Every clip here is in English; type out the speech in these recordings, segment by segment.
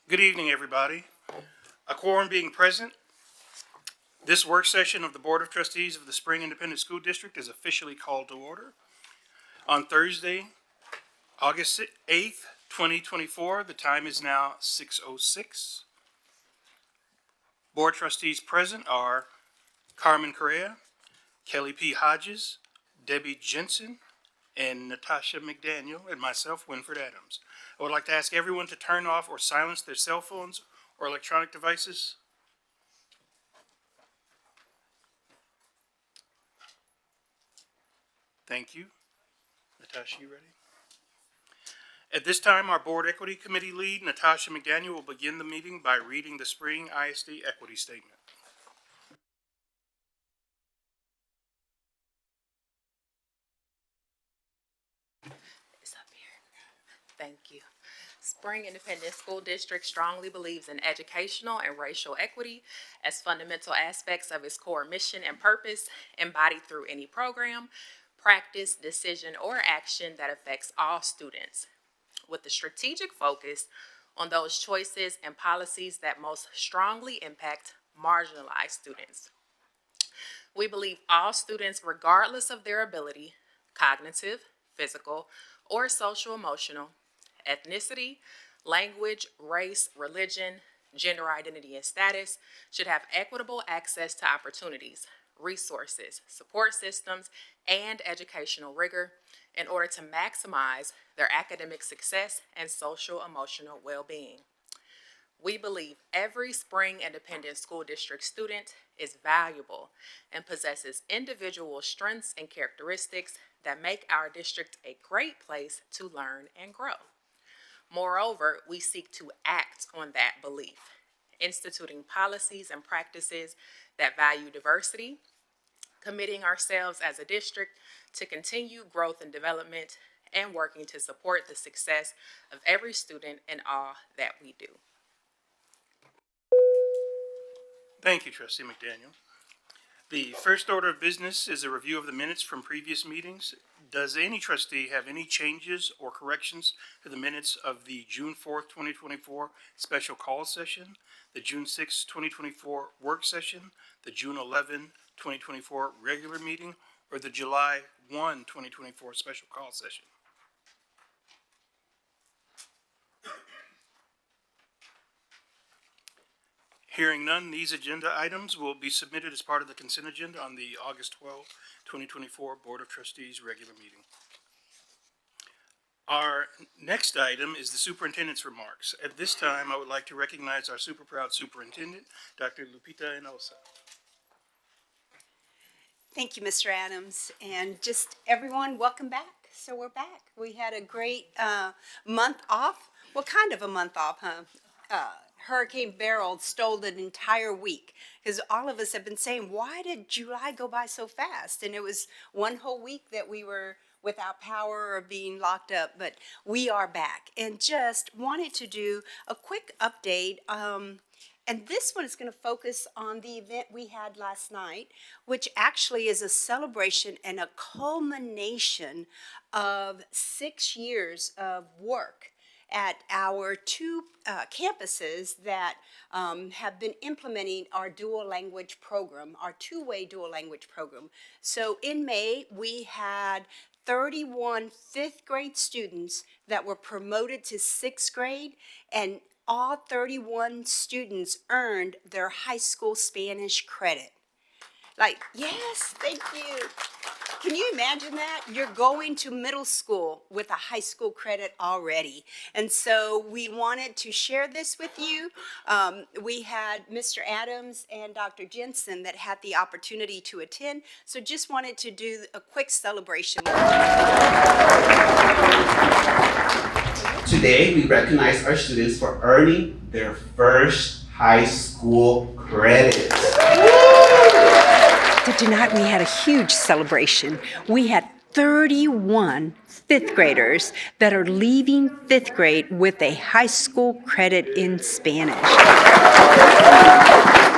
Good evening, everybody. A quorum being present, this work session of the Board of Trustees of the Spring Independent School District is officially called to order. On Thursday, August 8th, 2024, the time is now 6:06. Board trustees present are Carmen Correa, Kelly P. Hodges, Debbie Jensen, and Natasha McDaniel, and myself, Winfred Adams. I would like to ask everyone to turn off or silence their cell phones or electronic devices. Thank you. Natasha, you ready? At this time, our Board Equity Committee lead, Natasha McDaniel, will begin the meeting by reading the Spring ISD Equity Statement. It's up here. Thank you. Spring Independent School District strongly believes in educational and racial equity as fundamental aspects of its core mission and purpose, embodied through any program, practice, decision, or action that affects all students, with a strategic focus on those choices and policies that most strongly impact marginalized students. We believe all students, regardless of their ability, cognitive, physical, or social emotional, ethnicity, language, race, religion, gender identity, and status, should have equitable access to opportunities, resources, support systems, and educational rigor in order to maximize their academic success and social emotional well-being. We believe every Spring Independent School District student is valuable and possesses individual strengths and characteristics that make our district a great place to learn and grow. Moreover, we seek to act on that belief, instituting policies and practices that value diversity, committing ourselves as a district to continue growth and development, and working to support the success of every student in all that we do. Thank you, Trustee McDaniel. The first order of business is a review of the minutes from previous meetings. Does any trustee have any changes or corrections to the minutes of the June 4th, 2024 special call session, the June 6th, 2024 work session, the June 11th, 2024 regular meeting, or the July 1, 2024 special call session? Hearing none, these agenda items will be submitted as part of the consent agenda on the August 12, 2024 Board of Trustees regular meeting. Our next item is the superintendent's remarks. At this time, I would like to recognize our super proud superintendent, Dr. Lupita Enosa. Thank you, Mr. Adams, and just everyone, welcome back. So we're back. We had a great month off. Well, kind of a month off, huh? Hurricane Beryl stole an entire week because all of us have been saying, why did July go by so fast? And it was one whole week that we were without power or being locked up, but we are back and just wanted to do a quick update. And this one is going to focus on the event we had last night, which actually is a celebration and a culmination of 6 years of work at our two campuses that have been implementing our dual language program, our two-way dual language program. So in May, we had 31 fifth grade students that were promoted to sixth grade, and all 31 students earned their high school Spanish credit. Like, yes, thank you. Can you imagine that? You're going to middle school with a high school credit already. And so we wanted to share this with you. We had Mr. Adams and Dr. Jensen that had the opportunity to attend. So just wanted to do a quick celebration. Today, we recognize our students for earning their first high school credit. Tonight we had a huge celebration. We had 31 fifth graders that are leaving fifth grade with a high school credit in Spanish.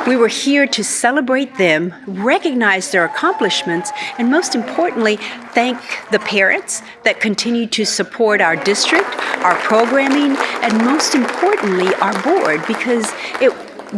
We were here to celebrate them, recognize their accomplishments, and most importantly, thank the parents that continue to support our district, our programming, and most importantly, our board, because it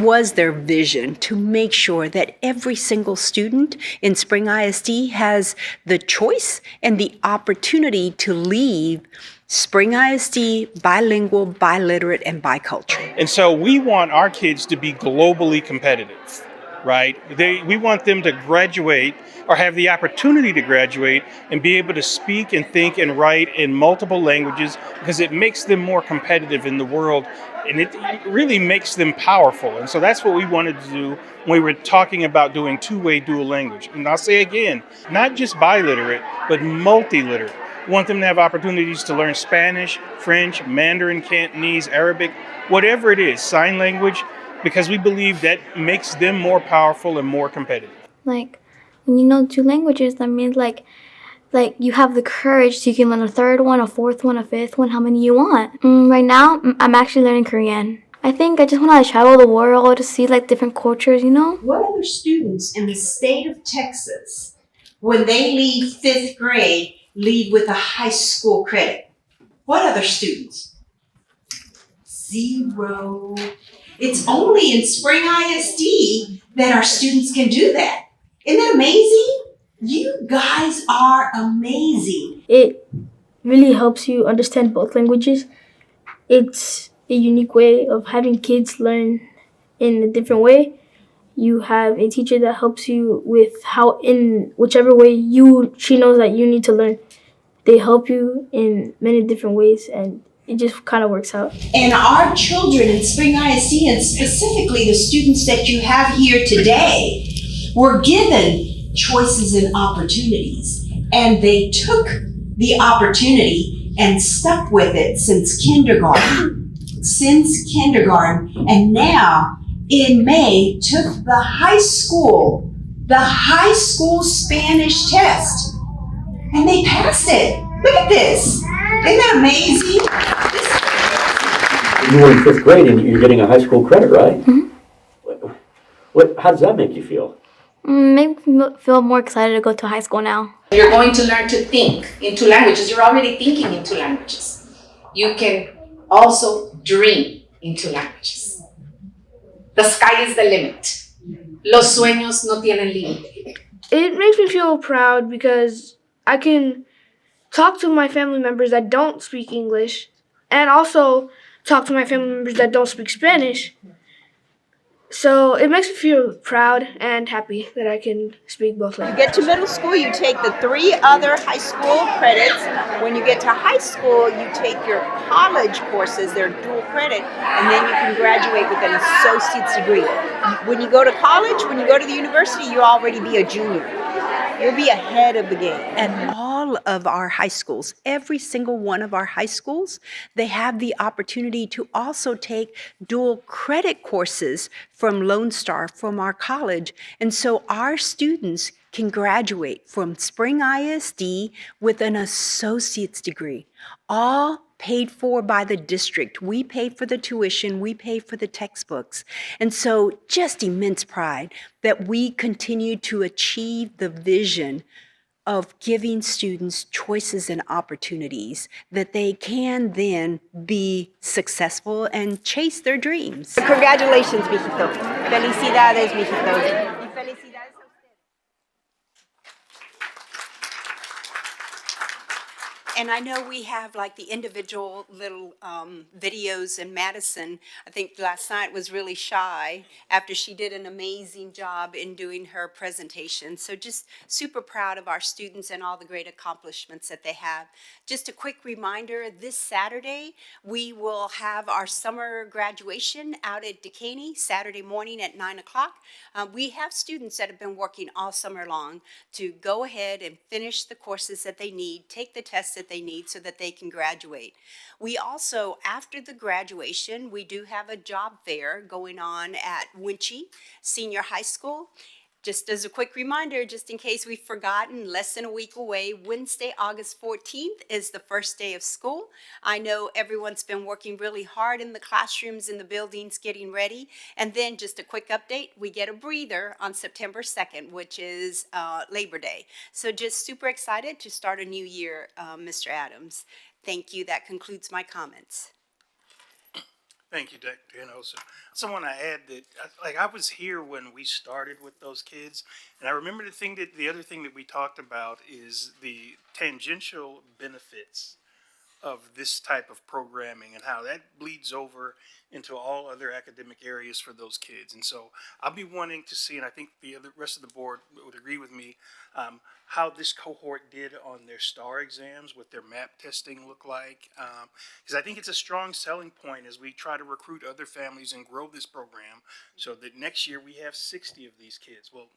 was their vision to make sure that every single student in Spring ISD has the choice and the opportunity to leave Spring ISD bilingual, biliterate, and bicultural. And so we want our kids to be globally competitive, right? We want them to graduate or have the opportunity to graduate and be able to speak and think and write in multiple languages, because it makes them more competitive in the world, and it really makes them powerful. And so that's what we wanted to do when we were talking about doing two-way dual language. And I'll say again, not just biliterate, but multiliterate. We want them to have opportunities to learn Spanish, French, Mandarin, Cantonese, Arabic, whatever it is, sign language, because we believe that makes them more powerful and more competitive. Like, when you know two languages, that means like you have the courage so you can learn a third one, a fourth one, a fifth one, how many you want. Right now, I'm actually learning Korean. I think I just want to travel the world to see like different cultures, you know? What other students in the state of Texas, when they leave fifth grade, leave with a high school credit? What other students? Zero. It's only in Spring ISD that our students can do that. Isn't that amazing? You guys are amazing. It really helps you understand both languages. It's a unique way of having kids learn in a different way. You have a teacher that helps you with how, in whichever way she knows that you need to learn. They help you in many different ways, and it just kind of works out. And our children in Spring ISD, and specifically the students that you have here today, were given choices and opportunities. And they took the opportunity and stuck with it since kindergarten. And now, in May, took the high school Spanish test. And they passed it. Look at this. Isn't that amazing? You were in fifth grade and you're getting a high school credit, right? Mm-hmm. How does that make you feel? Make me feel more excited to go to high school now. You're going to learn to think in two languages. You're already thinking in two languages. You can also dream in two languages. The sky is the limit. Los sueños no tienen límite. It makes me feel proud because I can talk to my family members that don't speak English and also talk to my family members that don't speak Spanish. So it makes me feel proud and happy that I can speak both You languages. get to middle school, you take the 3 other high school credits. When you get to high school, you take your college courses, they're dual credit, and then you can graduate with an associate's degree. When you go to college, when you go to the university, you'll already be a junior. You'll be ahead of the game. And all of our high schools, every single one of our high schools, they have the opportunity to also take dual credit courses from Lone Star, from our college. And so our students can graduate from Spring ISD with an associate's degree, all paid for by the district. We pay for the tuition, we pay for the textbooks. And so just immense pride that we continue to achieve the vision of giving students choices and opportunities that they can then be successful and chase their dreams. Congratulations, mijito. Felicidades, mijito. Y felicidades a usted. And I know we have like the individual little videos, and Madison, I think last night was really shy after she did an amazing job in doing her presentation. So just super proud of our students and all the great accomplishments that they have. Just a quick reminder, this Saturday, we will have our summer graduation out at Dekaney, Saturday morning at 9 o'clock. We have students that have been working all summer long to go ahead and finish the courses that they need, take the tests that they need so that they can graduate. We also, after the graduation, we do have a job fair going on at Winchie Senior High School. Just as a quick reminder, just in case we've forgotten, less than a week away, Wednesday, August 14th is the first day of school. I know everyone's been working really hard in the classrooms, in the buildings, getting ready. And then just a quick update, we get a breather on September 2nd, which is Labor Day. So just super excited to start a new year, Mr. Adams. Thank you. That concludes my comments. Thank you, Dr. Hinojosa. So I want to add that, I was here when we started with those kids, and I remember the other thing that we talked about is the tangential benefits of this type of programming and how that bleeds over into all other academic areas for those kids. And so I'll be wanting to see, and I think the rest of the board would agree with me, how this cohort did on their STAR exams, what their MAP testing looked like. Because I think it's a strong selling point as we try to recruit other families and grow this program so that next year we have 60 of these kids. Well,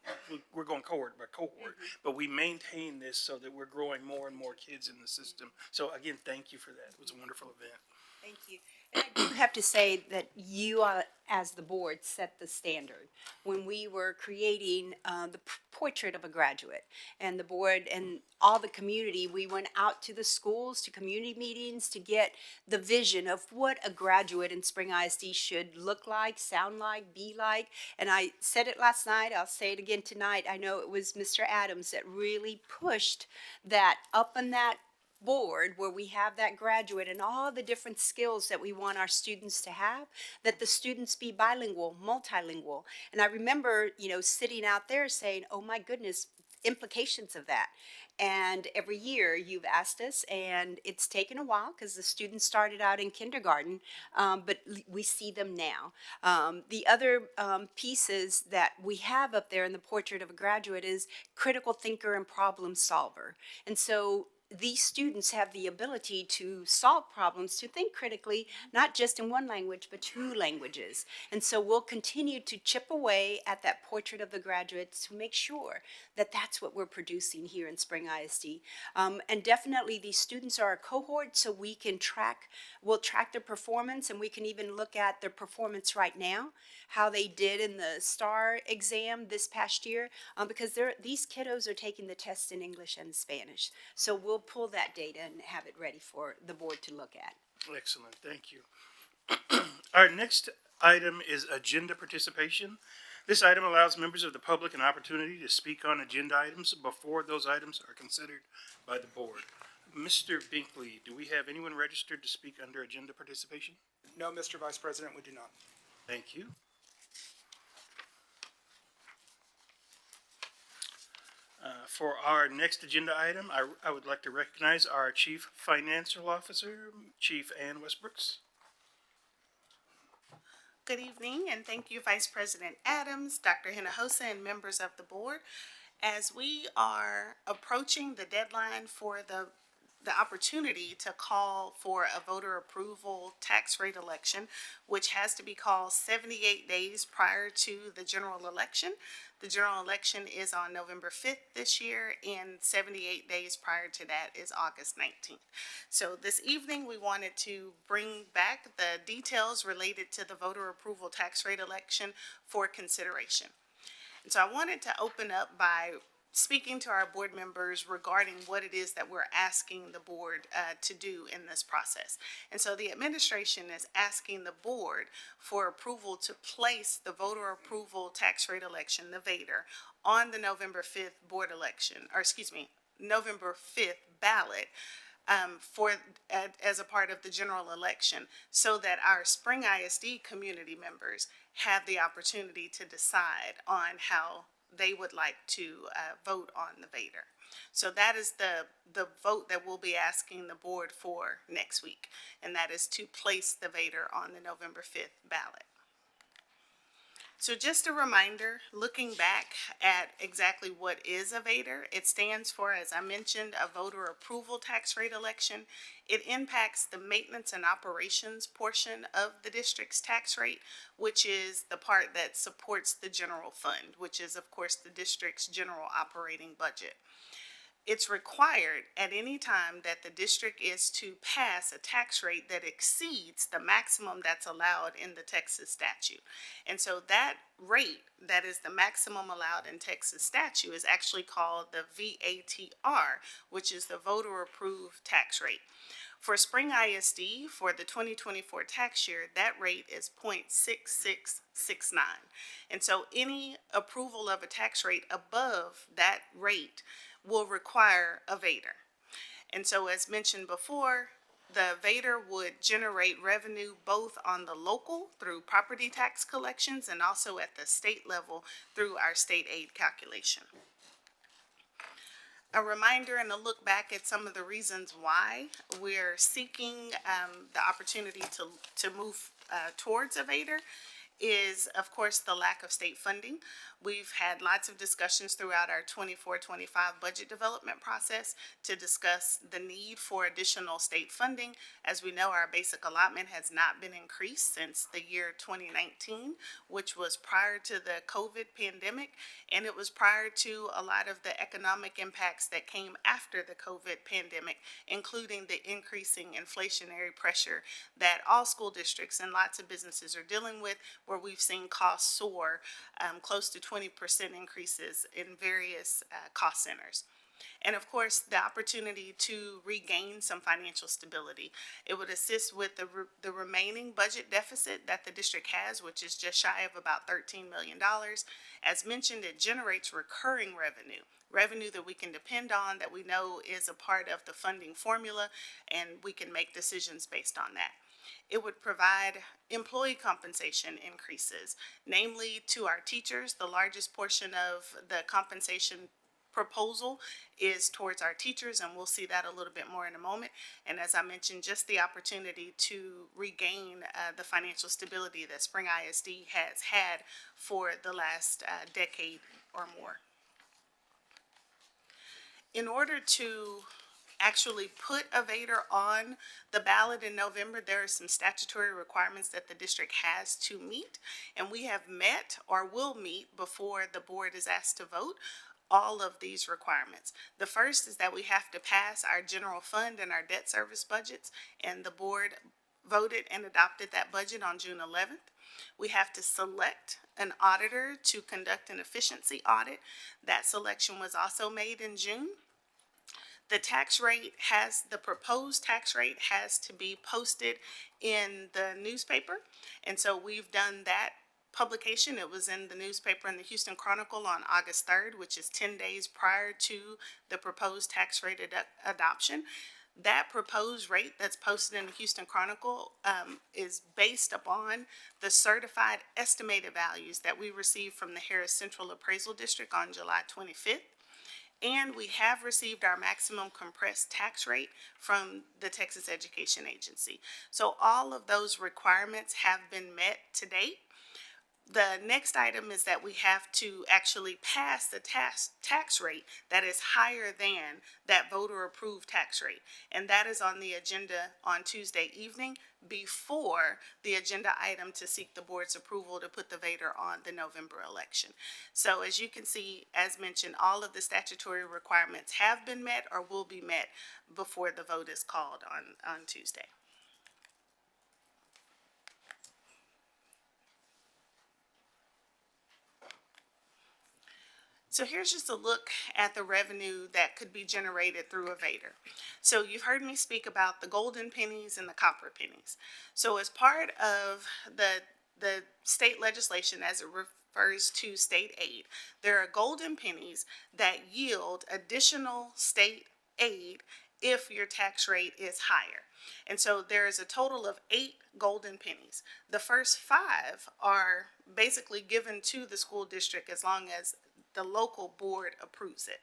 we're going cohort by cohort, but we maintain this so that we're growing more and more kids in the system. So again, thank you for that. It was a wonderful event. Thank you. And I do have to say that you, as the board, set the standard when we were creating the portrait of a graduate. And the board and all the community, we went out to the schools, to community meetings to get the vision of what a graduate in Spring ISD should look like, sound like, be like. And I said it last night, I'll say it again tonight. I know it was Mr. Adams that really pushed that up on that board where we have that graduate and all the different skills that we want our students to have, that the students be bilingual, multilingual. And I remember, sitting out there saying, oh my goodness, implications of that. And every year you've asked us, and it's taken a while because the students started out in kindergarten, but we see them now. The other pieces that we have up there in the portrait of a graduate is critical thinker and problem solver. And so these students have the ability to solve problems, to think critically, not just in one language, but two languages. And so we'll continue to chip away at that portrait of the graduates to make sure that that's what we're producing here in Spring ISD. And definitely these students are a cohort, so we'll track their performance, and we can even look at their performance right now, how they did in the STAR exam this past year, because these kiddos are taking the tests in English and Spanish. So we'll pull that data and have it ready for the board to look at. Excellent, thank you. Our next item is agenda participation. This item allows members of the public an opportunity to speak on agenda items before those items are considered by the board. Mr. Binkley, do we have anyone registered to speak under agenda participation? No, Mr. Vice President, we do not. Thank you. For our next agenda item, I would like to recognize our Chief Financial Officer, Chief Ann Westbrooks. Good evening, and thank you, Vice President Adams, Dr. Hinojosa, and members of the board. As we are approaching the deadline for the opportunity to call for a voter approval tax rate election, which has to be called 78 days prior to the general election. The general election is on November 5th this year, and 78 days prior to that is August 19th. So this evening, we wanted to bring back the details related to the voter approval tax rate election for consideration. And so I wanted to open up by speaking to our board members regarding what it is that we're asking the board to do in this process. And so the administration is asking the board for approval to place the voter approval tax rate election, the VATER, on the November 5th board election, November 5th ballot as a part of the general election, so that our Spring ISD community members have the opportunity to decide on how they would like to vote on the VATER. So that is the vote that we'll be asking the board for next week, and that is to place the VATER on the November 5th ballot. So just a reminder, looking back at exactly what is a VATER, it stands for, as I mentioned, a voter approval tax rate election. It impacts the maintenance and operations portion of the district's tax rate, which is the part that supports the general fund, which is, of course, the district's general operating budget. It's required at any time that the district is to pass a tax rate that exceeds the maximum that's allowed in the Texas statute. And so that rate that is the maximum allowed in Texas statute is actually called the VATR, which is the voter approved tax rate. For Spring ISD, for the 2024 tax year, that rate is 0.6669. And so any approval of a tax rate above that rate will require a VATR. And so as mentioned before, the VATR would generate revenue both on the local through property tax collections and also at the state level through our state aid calculation. A reminder and a look back at some of the reasons why we're seeking the opportunity to move towards a VATR is, of course, the lack of state funding. We've had lots of discussions throughout our 24-25 budget development process to discuss the need for additional state funding. As we know, our basic allotment has not been increased since the year 2019, which was prior to the COVID pandemic, and it was prior to a lot of the economic impacts that came after the COVID pandemic, including the increasing inflationary pressure that all school districts and lots of businesses are dealing with, where we've seen costs soar close to 20% increases in various cost centers. And of course, the opportunity to regain some financial stability. It would assist with the remaining budget deficit that the district has, which is just shy of about $13 million. As mentioned, it generates recurring revenue that we can depend on, that we know is a part of the funding formula, and we can make decisions based on that. It would provide employee compensation increases, namely to our teachers. The largest portion of the compensation proposal is towards our teachers, and we'll see that a little bit more in a moment. And as I mentioned, just the opportunity to regain the financial stability that Spring ISD has had for the last decade or more. In order to actually put a VATR on the ballot in November, there are some statutory requirements that the district has to meet, and we have met or will meet before the board is asked to vote all of these requirements. The first is that we have to pass our general fund and our debt service budgets, and the board voted and adopted that budget on June 11th. We have to select an auditor to conduct an efficiency audit. That selection was also made in June. The proposed tax rate has to be posted in the newspaper. And so we've done that publication. It was in the newspaper in the Houston Chronicle on August 3rd, which is 10 days prior to the proposed tax rate adoption. That proposed rate that's posted in the Houston Chronicle is based upon the certified estimated values that we received from the Harris Central Appraisal District on July 25th. And we have received our maximum compressed tax rate from the Texas Education Agency. So all of those requirements have been met to date. The next item is that we have to actually pass the tax rate that is higher than that voter approved tax rate. And that is on the agenda on Tuesday evening before the agenda item to seek the board's approval to put the VATR on the November election. So as you can see, as mentioned, all of the statutory requirements have been met or will be met before the vote is called on Tuesday. So here's just a look at the revenue that could be generated through a VATR. So you've heard me speak about the golden pennies and the copper pennies. So as part of the state legislation as it refers to state aid, there are golden pennies that yield additional state aid if your tax rate is higher. And so there is a total of 8 golden pennies. The first 5 are basically given to the school district as long as the local board approves it.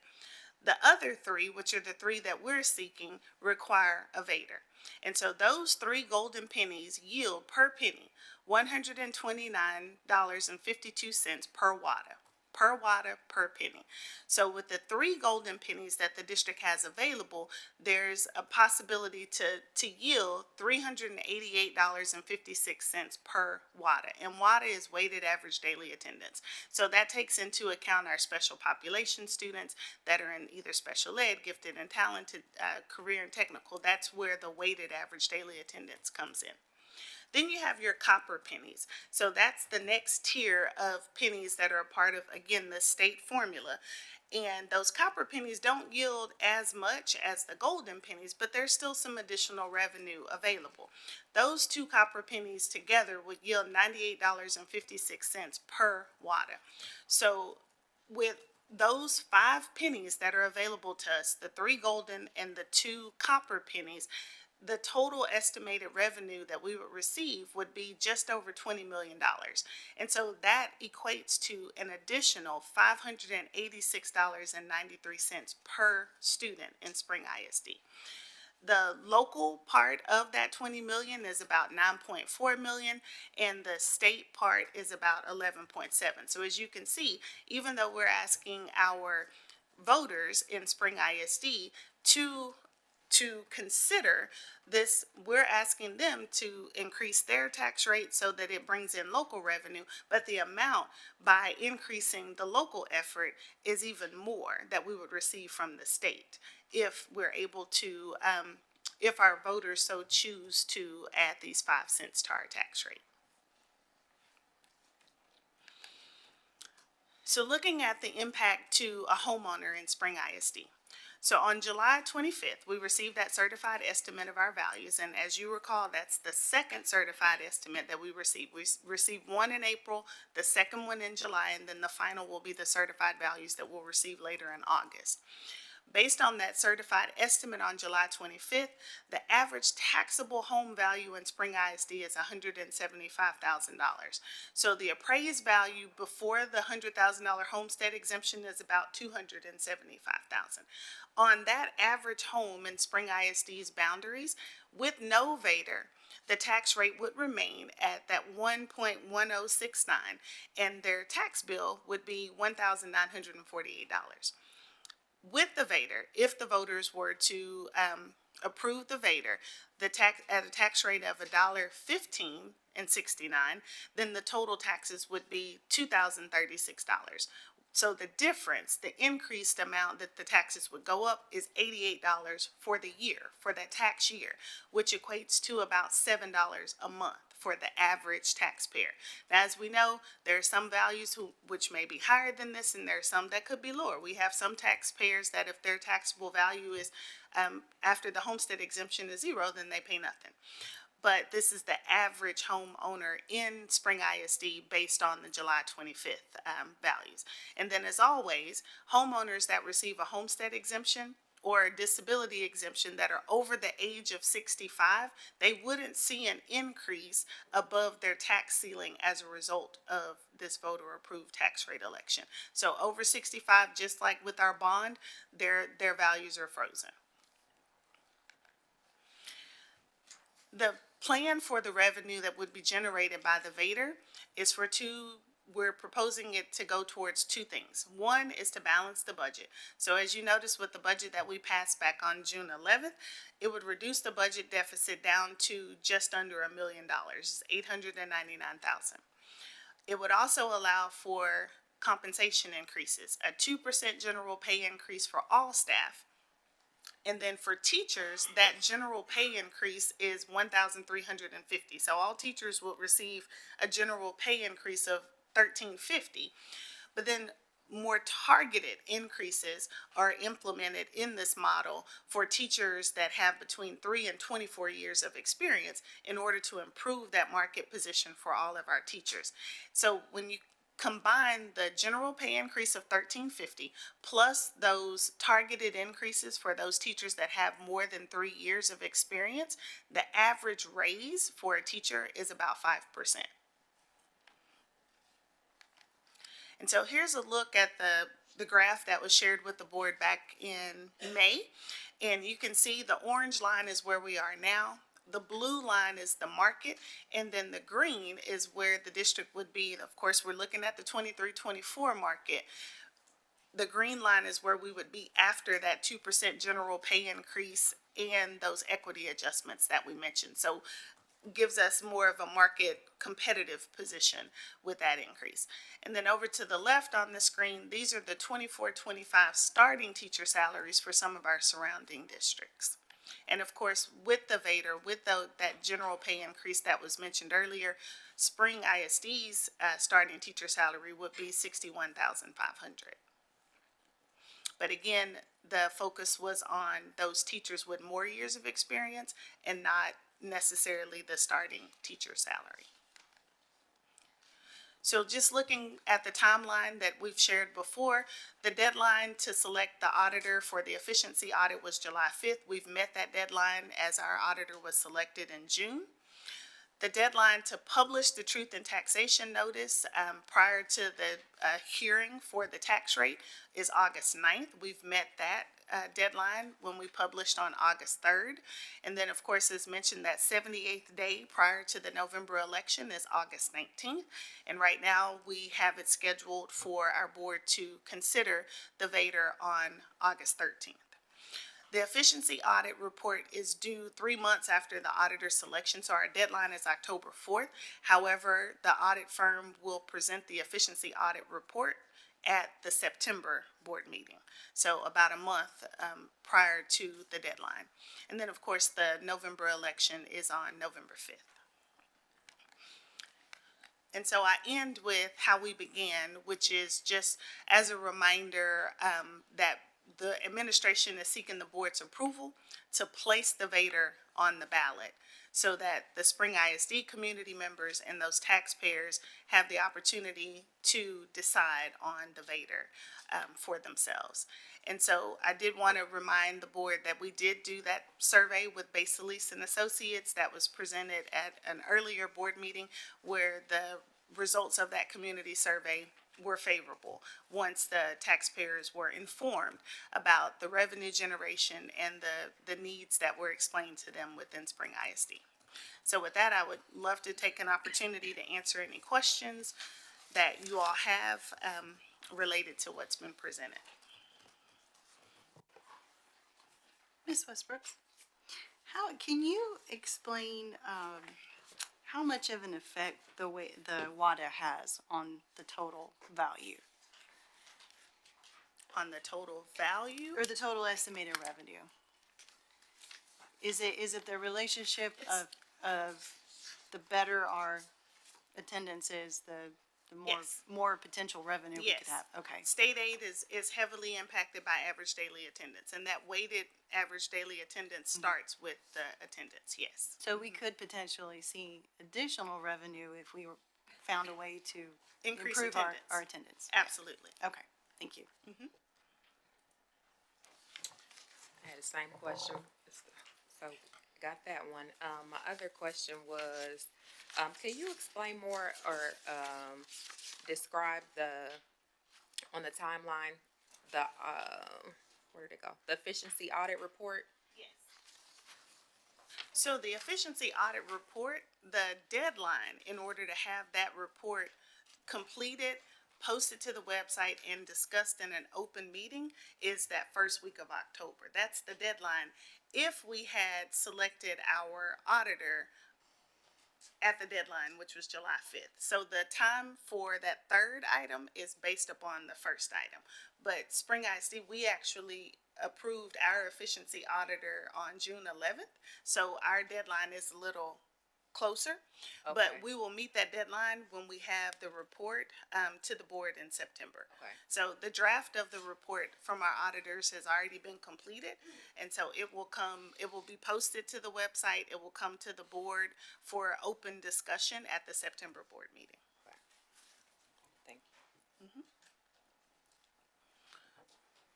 The other 3, which are the 3 that we're seeking, require a VATR. And so those 3 golden pennies yield per penny $129.52 per per water per penny. So with the 3 golden pennies that the district has available, there's a possibility to yield $388.56 per water. And water is weighted average daily attendance. So that takes into account our special population students that are in either special ed, gifted and talented, career and technical. That's where the weighted average daily attendance comes in. Then you have your copper pennies. So that's the next tier of pennies that are a part of, again, the state formula. And those copper pennies don't yield as much as the golden pennies, but there's still some additional revenue available. Those 2 copper pennies together would yield $98.56 per water. So with those 5 pennies that are available to us, the 3 golden and the 2 copper pennies, the total estimated revenue that we would receive would be just over $20 million. And so that equates to an additional $586.93 per student in Spring ISD. The local part of that 20 million is about 9.4 million, and the state part is about 11.7. So as you can see, even though we're asking our voters in Spring ISD to consider this, we're asking them to increase their tax rate so that it brings in local revenue, but the amount by increasing the local effort is even more that we would receive from the state if we're able to, if our voters so choose to add these 5 cents to our tax rate. So looking at the impact to a homeowner in Spring ISD. So on July 25th, we received that certified estimate of our values. And as you recall, that's the second certified estimate that we received. We received one in April, the second one in July, and then the final will be the certified values that we'll receive later in August. Based on that certified estimate on July 25th, the average taxable home value in Spring ISD is $175,000. So the appraised value before the $100,000 homestead exemption is about $275,000. On that average home in Spring ISD's boundaries, with no VADR, the tax rate would remain at that 1.1069, and their tax bill would be $1,948. With the VADR, if the voters were to approve the VADR, the tax at a tax rate of $1.1569, then the total taxes would be $2,036. So the difference, the increased amount that the taxes would go up is $88 for the year, for that tax year, which equates to about $7 a month for the average taxpayer. Now, as we know, there are some values which may be higher than this, and there are some that could be lower. We have some taxpayers that if their taxable value is after the homestead exemption is 0, then they pay nothing. But this is the average homeowner in Spring ISD based on the July 25th values. And then as always, homeowners that receive a homestead exemption or a disability exemption that are over the age of 65, they wouldn't see an increase above their tax ceiling as a result of this voter approved tax rate election. So over 65, just like with our bond, their values are frozen. The plan for the revenue that would be generated by the VADR is for we're proposing it to go towards 2 things. One is to balance the budget. So as you notice with the budget that we passed back on June 11th, it would reduce the budget deficit down to just under $1 million, $899,000. It would also allow for compensation increases, a 2% general pay increase for all staff. And then for teachers, that general pay increase is $1,350. So all teachers will receive a general pay increase of $1,350. But then more targeted increases are implemented in this model for teachers that have between 3 and 24 years of experience in order to improve that market position for all of our teachers. So when you combine the general pay increase of $1,350 plus those targeted increases for those teachers that have more than 3 years of experience, the average raise for a teacher is about 5%. And so here's a look at the graph that was shared with the board back in May. And you can see the orange line is where we are now. the blue line is the market, and then the green is where the district would be. Of course, we're looking at the 23-24 market. The green line is where we would be after that 2% general pay increase and those equity adjustments that we mentioned. So gives us more of a market competitive position with that increase. And then over to the left on the screen, these are the 24-25 starting teacher salaries for some of our surrounding districts. And of course, with the VADER, with that general pay increase that was mentioned earlier, Spring ISD's starting teacher salary would be $61,500. But again, the focus was on those teachers with more years of experience and not necessarily the starting teacher salary. So just looking at the timeline that we've shared before, the deadline to select the auditor for the efficiency audit was July 5th. We've met that deadline as our auditor was selected in June. The deadline to publish the truth in taxation notice prior to the hearing for the tax rate is August 9th. We've met that deadline when we published on August 3rd. And then, of course, as mentioned, that 78th day prior to the November election is August 19th. And right now, we have it scheduled for our board to consider the VADER on August 13th. The efficiency audit report is due 3 months after the auditor selection, so our deadline is October 4th. However, the audit firm will present the efficiency audit report at the September board meeting, so about a month prior to the deadline. And then, of course, the November election is on November 5th. And so I end with how we began, which is just as a reminder that the administration is seeking the board's approval to place the VADER on the ballot so that the Spring ISD community members and those taxpayers have the opportunity to decide on the VADER for themselves. And so I did want to remind the board that we did do that survey with Baselis and Associates that was presented at an earlier board meeting where the results of that community survey were favorable once the taxpayers were informed about the revenue generation and the needs that were explained to them within Spring ISD. So with that, I would love to take an opportunity to answer any questions that you all have related to what's been presented. Ms. Westbrook, can you explain how much of an effect the WADA has on the total value? On the total value? Or the total estimated revenue? Is it the relationship of the better our attendance is, the more potential revenue we could have? Okay. State aid is heavily impacted by average daily attendance, and that weighted average daily attendance starts with the attendance, yes. So we could potentially see additional revenue if we found a way to improve our attendance. Absolutely. Okay, thank you. I had the same question, so got that one. My other question was, can you explain more or describe on the timeline, where did it go? The efficiency audit report? Yes. So the efficiency audit report, the deadline in order to have that report completed, posted to the website, and discussed in an open meeting is that first week of October. That's the deadline. If we had selected our auditor at the deadline, which was July 5th. So the time for that third item is based upon the first item. But Spring ISD, we actually approved our efficiency auditor on June 11th. So our deadline is a little closer, but we will meet that deadline when we have the report to the board in September. Okay. So the draft of the report from our auditors has already been completed, and so it will be posted to the website, it will come to the board for open discussion at the September board meeting. Okay. Thank you.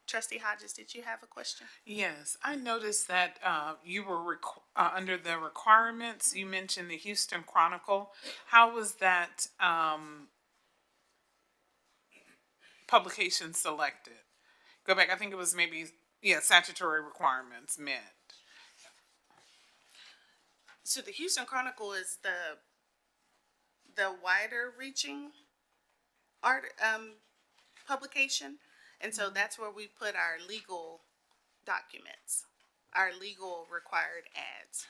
Trustee Hodges, did you have a question? Yes, I noticed that you were under the requirements, you mentioned the Houston Chronicle. How was that publication selected? Go back, I think it was maybe, statutory requirements met. So the Houston Chronicle is the wider reaching art publication, and so that's where we put our legal documents, our legal required ads.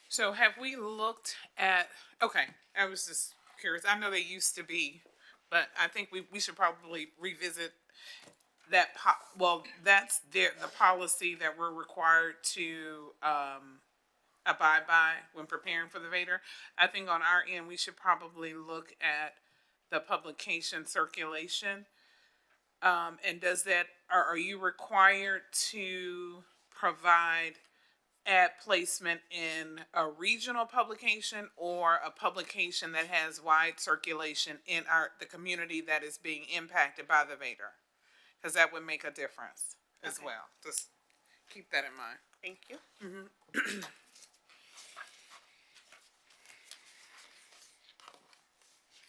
So have we looked at, okay, I was just curious. I know they used to be, but I think we should probably revisit that. Well, that's the policy that we're required to abide by when preparing for the Vader. I think on our end, we should probably look at the publication circulation. And does that, are you required to provide ad placement in a regional publication or a publication that has wide circulation in the community that is being impacted by the Vader? Because that would make a difference as well. Just keep that in mind. Thank you.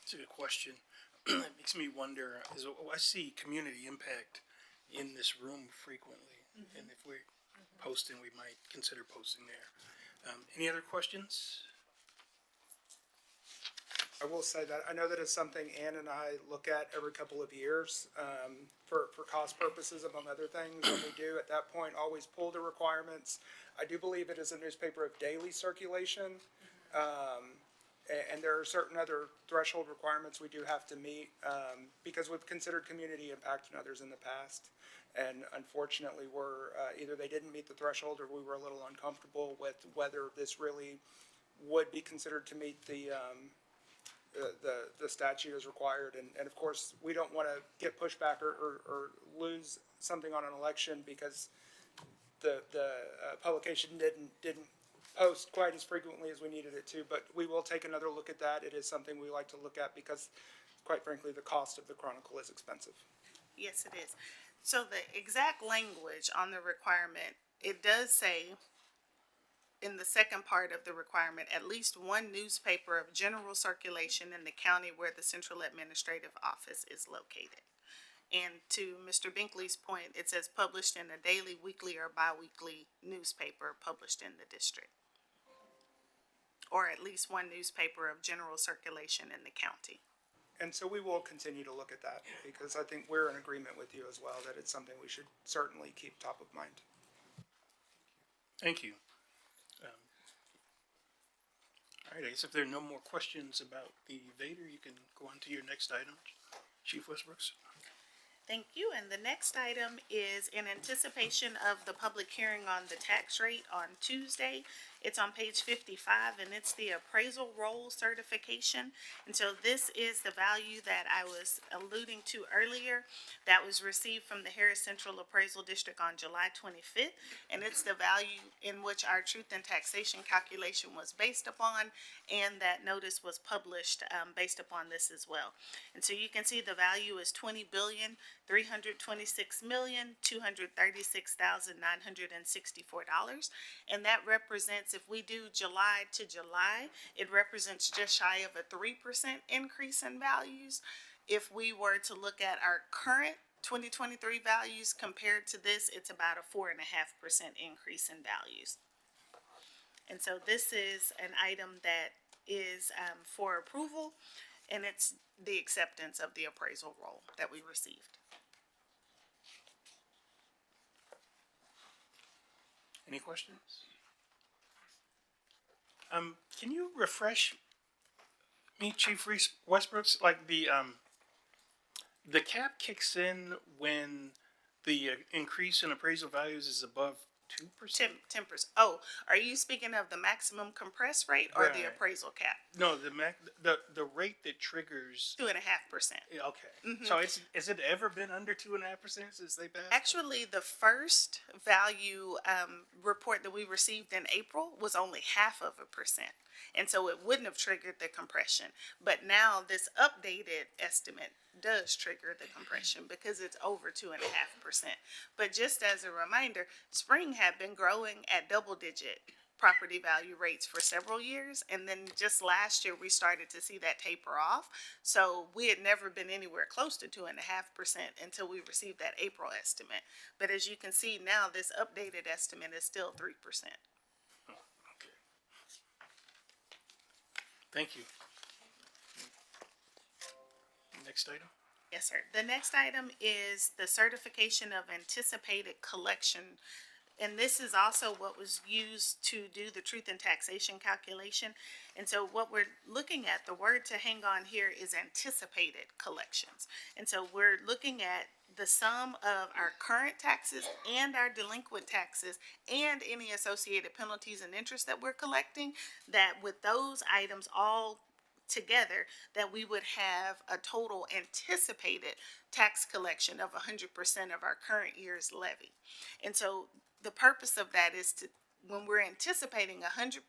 It's a good question. It makes me wonder, I see community impact in this room frequently, and if we're posting, we might consider posting there. Any other questions? I will say that I know that it's something Ann and I look at every couple of years for cost purposes, among other things. And we do at that point always pull the requirements. I do believe it is a newspaper of daily circulation. And there are certain other threshold requirements we do have to meet because we've considered community impact in others in the past. And unfortunately, either they didn't meet the threshold or we were a little uncomfortable with whether this really would be considered to meet the statute as required. And of course, we don't want to get pushback or lose something on an election because the publication didn't post quite as frequently as we needed it to, but we will take another look at that. It is something we like to look at because, quite frankly, the cost of the Chronicle is expensive. Yes, it is. So the exact language on the requirement, it does say in the second part of the requirement, at least one newspaper of general circulation in the county where the central administrative office is located. And to Mr. Binkley's point, it says published in a daily, weekly, or bi-weekly newspaper published in the district. Or at least one newspaper of general circulation in the county. And so we will continue to look at that because I think we're in agreement with you as well that it's something we should certainly keep top of mind. Thank you. All right, I guess if there are no more questions about the Vader, you can go on to your next item, Chief Westbrooks. Thank you. And the next item is in anticipation of the public hearing on the tax rate on Tuesday. It's on page 55 and it's the appraisal roll certification. And so this is the value that I was alluding to earlier that was received from the Harris Central Appraisal District on July 25th. And it's the value in which our truth and taxation calculation was based upon, and that notice was published based upon this as well. And so you can see the value is $20,326,236,964, and that represents, if we do July to July, it represents just shy of a 3% increase in values. If we were to look at our current 2023 values compared to this, it's about a 4.5% increase in values. And so this is an item that is for approval, and it's the acceptance of the appraisal roll that we received. Any questions? Can you refresh me, Chief Westbrooks? Like the cap kicks in when the increase in appraisal values is above 2%? 10%. Oh, are you speaking of the maximum compressed rate or the Right. appraisal cap? No, the rate that triggers. 2.5%. Yeah, okay. So has it ever been under 2.5% since they passed? Actually, the first value report that we received in April was only 0.5%. And so it wouldn't have triggered the compression. But now this updated estimate does trigger the compression because it's over 2.5%. But just as a reminder, Spring had been growing at double-digit property value rates for several years, and then just last year we started to see that taper off. So we had never been anywhere close to 2.5% until we received that April estimate. But as you can see now, this updated estimate is still 3%. Thank you. Next item. Yes, sir. The next item is the certification of anticipated collection. And this is also what was used to do the truth in taxation calculation. And so what we're looking at, the word to hang on here is anticipated collections. And so we're looking at the sum of our current taxes and our delinquent taxes and any associated penalties and interest that we're collecting, that with those items all together, that we would have a total anticipated tax collection of 100% of our current year's levy. And so the purpose of that is to, when we're anticipating 100%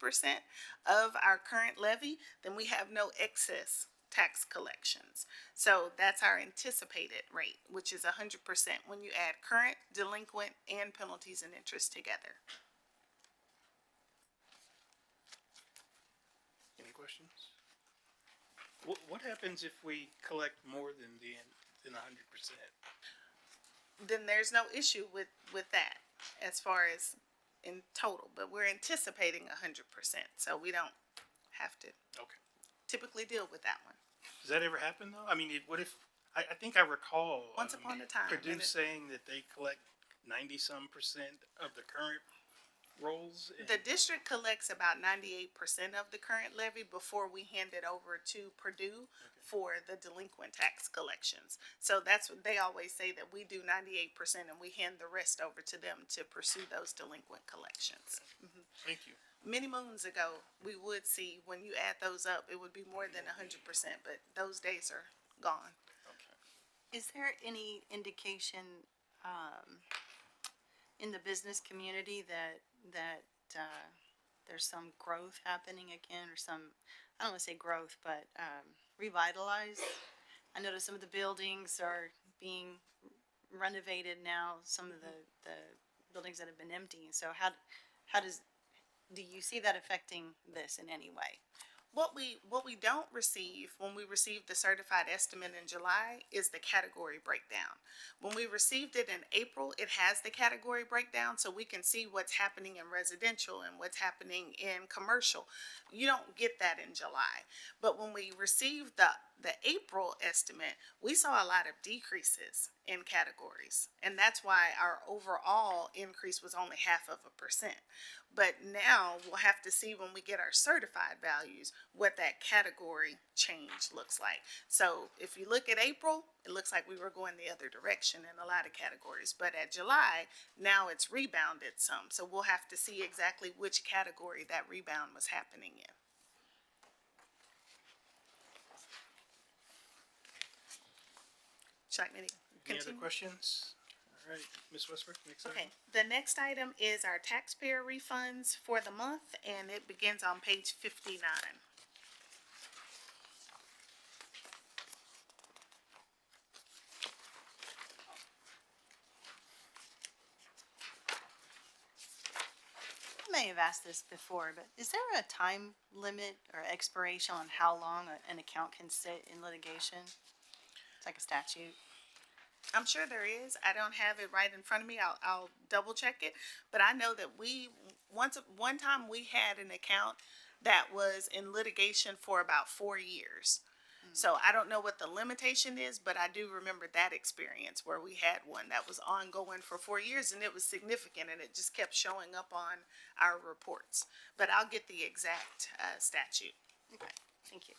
of our current levy, then we have no excess tax collections. So that's our anticipated rate, which is 100% when you add current, delinquent, and penalties and interest together. Any questions? What happens if we collect more than 100%? Then there's no issue with that as far as in total, but we're anticipating 100%, so we don't have to Okay. typically deal with that one. Does that ever happen though? I mean, what if, I think I recall. Once upon a time, Purdue and it- saying that they collect 90-some% of the current rolls. The district collects about 98% of the current levy before we hand it over to Purdue for the delinquent tax collections. So that's what they always say, that we do 98% and we hand the rest over to them to pursue those delinquent collections. Thank you. Many moons ago, we would see, when you add those up, it would be more than 100%, but those days are gone. Is there any indication in the business community that there's some growth happening again, or some, I don't want to say growth, but revitalized? I noticed some of the buildings are being renovated now, some of the buildings that have been empty. So do you see that affecting this in any way? What we don't receive when we receive the certified estimate in July is the category breakdown. When we received it in April, it has the category breakdown, so we can see what's happening in residential and what's happening in commercial. You don't get that in July. But when we received the April estimate, we saw a lot of decreases in categories. And that's why our overall increase was only 0.5%. But now we'll have to see when we get our certified values what that category change looks like. So if you look at April, it looks like we were going the other direction in a lot of categories. But at July, now it's rebounded some. So we'll have to see exactly which category that rebound was happening in. Should I Any continue? other questions? All right, Ms. Westbrook, next item. Okay, the next item is our taxpayer refunds for the month, and it begins on page 59. I may have asked this before, but is there a time limit or expiration on how long an account can sit in litigation? It's like a statute. I'm sure there is. I don't have it right in front of me. I'll double check it. But I know that one time we had an account that was in litigation for about 4 years. So I don't know what the limitation is, but I do remember that experience where we had one that was ongoing for 4 years, and it was significant, and it just kept showing up on our reports. But I'll get the exact statute. Okay, thank you.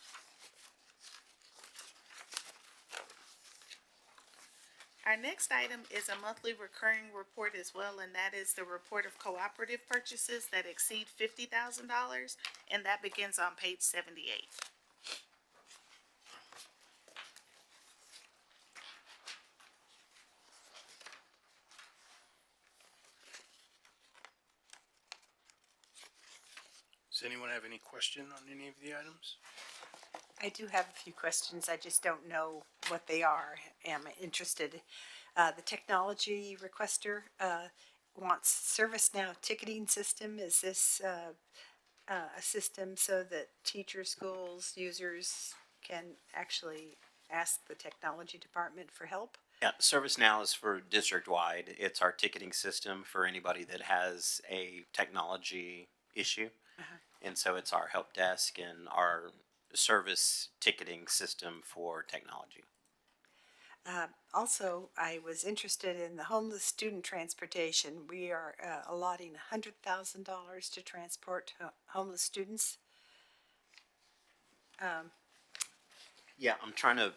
Our next item is a monthly recurring report as well, and that is the report of cooperative purchases that exceed $50,000, and that begins on page 78. Does anyone have any question on any of the items? I do have a few questions. I just don't know what they are. Am interested. The technology requester wants ServiceNow ticketing system. Is this a system so that teachers, schools, users can actually ask the technology department for help? Yeah, ServiceNow is for district-wide. It's our ticketing system for anybody that has a technology issue. And so it's our help desk and our service ticketing system for technology. Also, I was interested in the homeless student transportation. We are allotting $100,000 to transport homeless students. Yeah, I'm trying to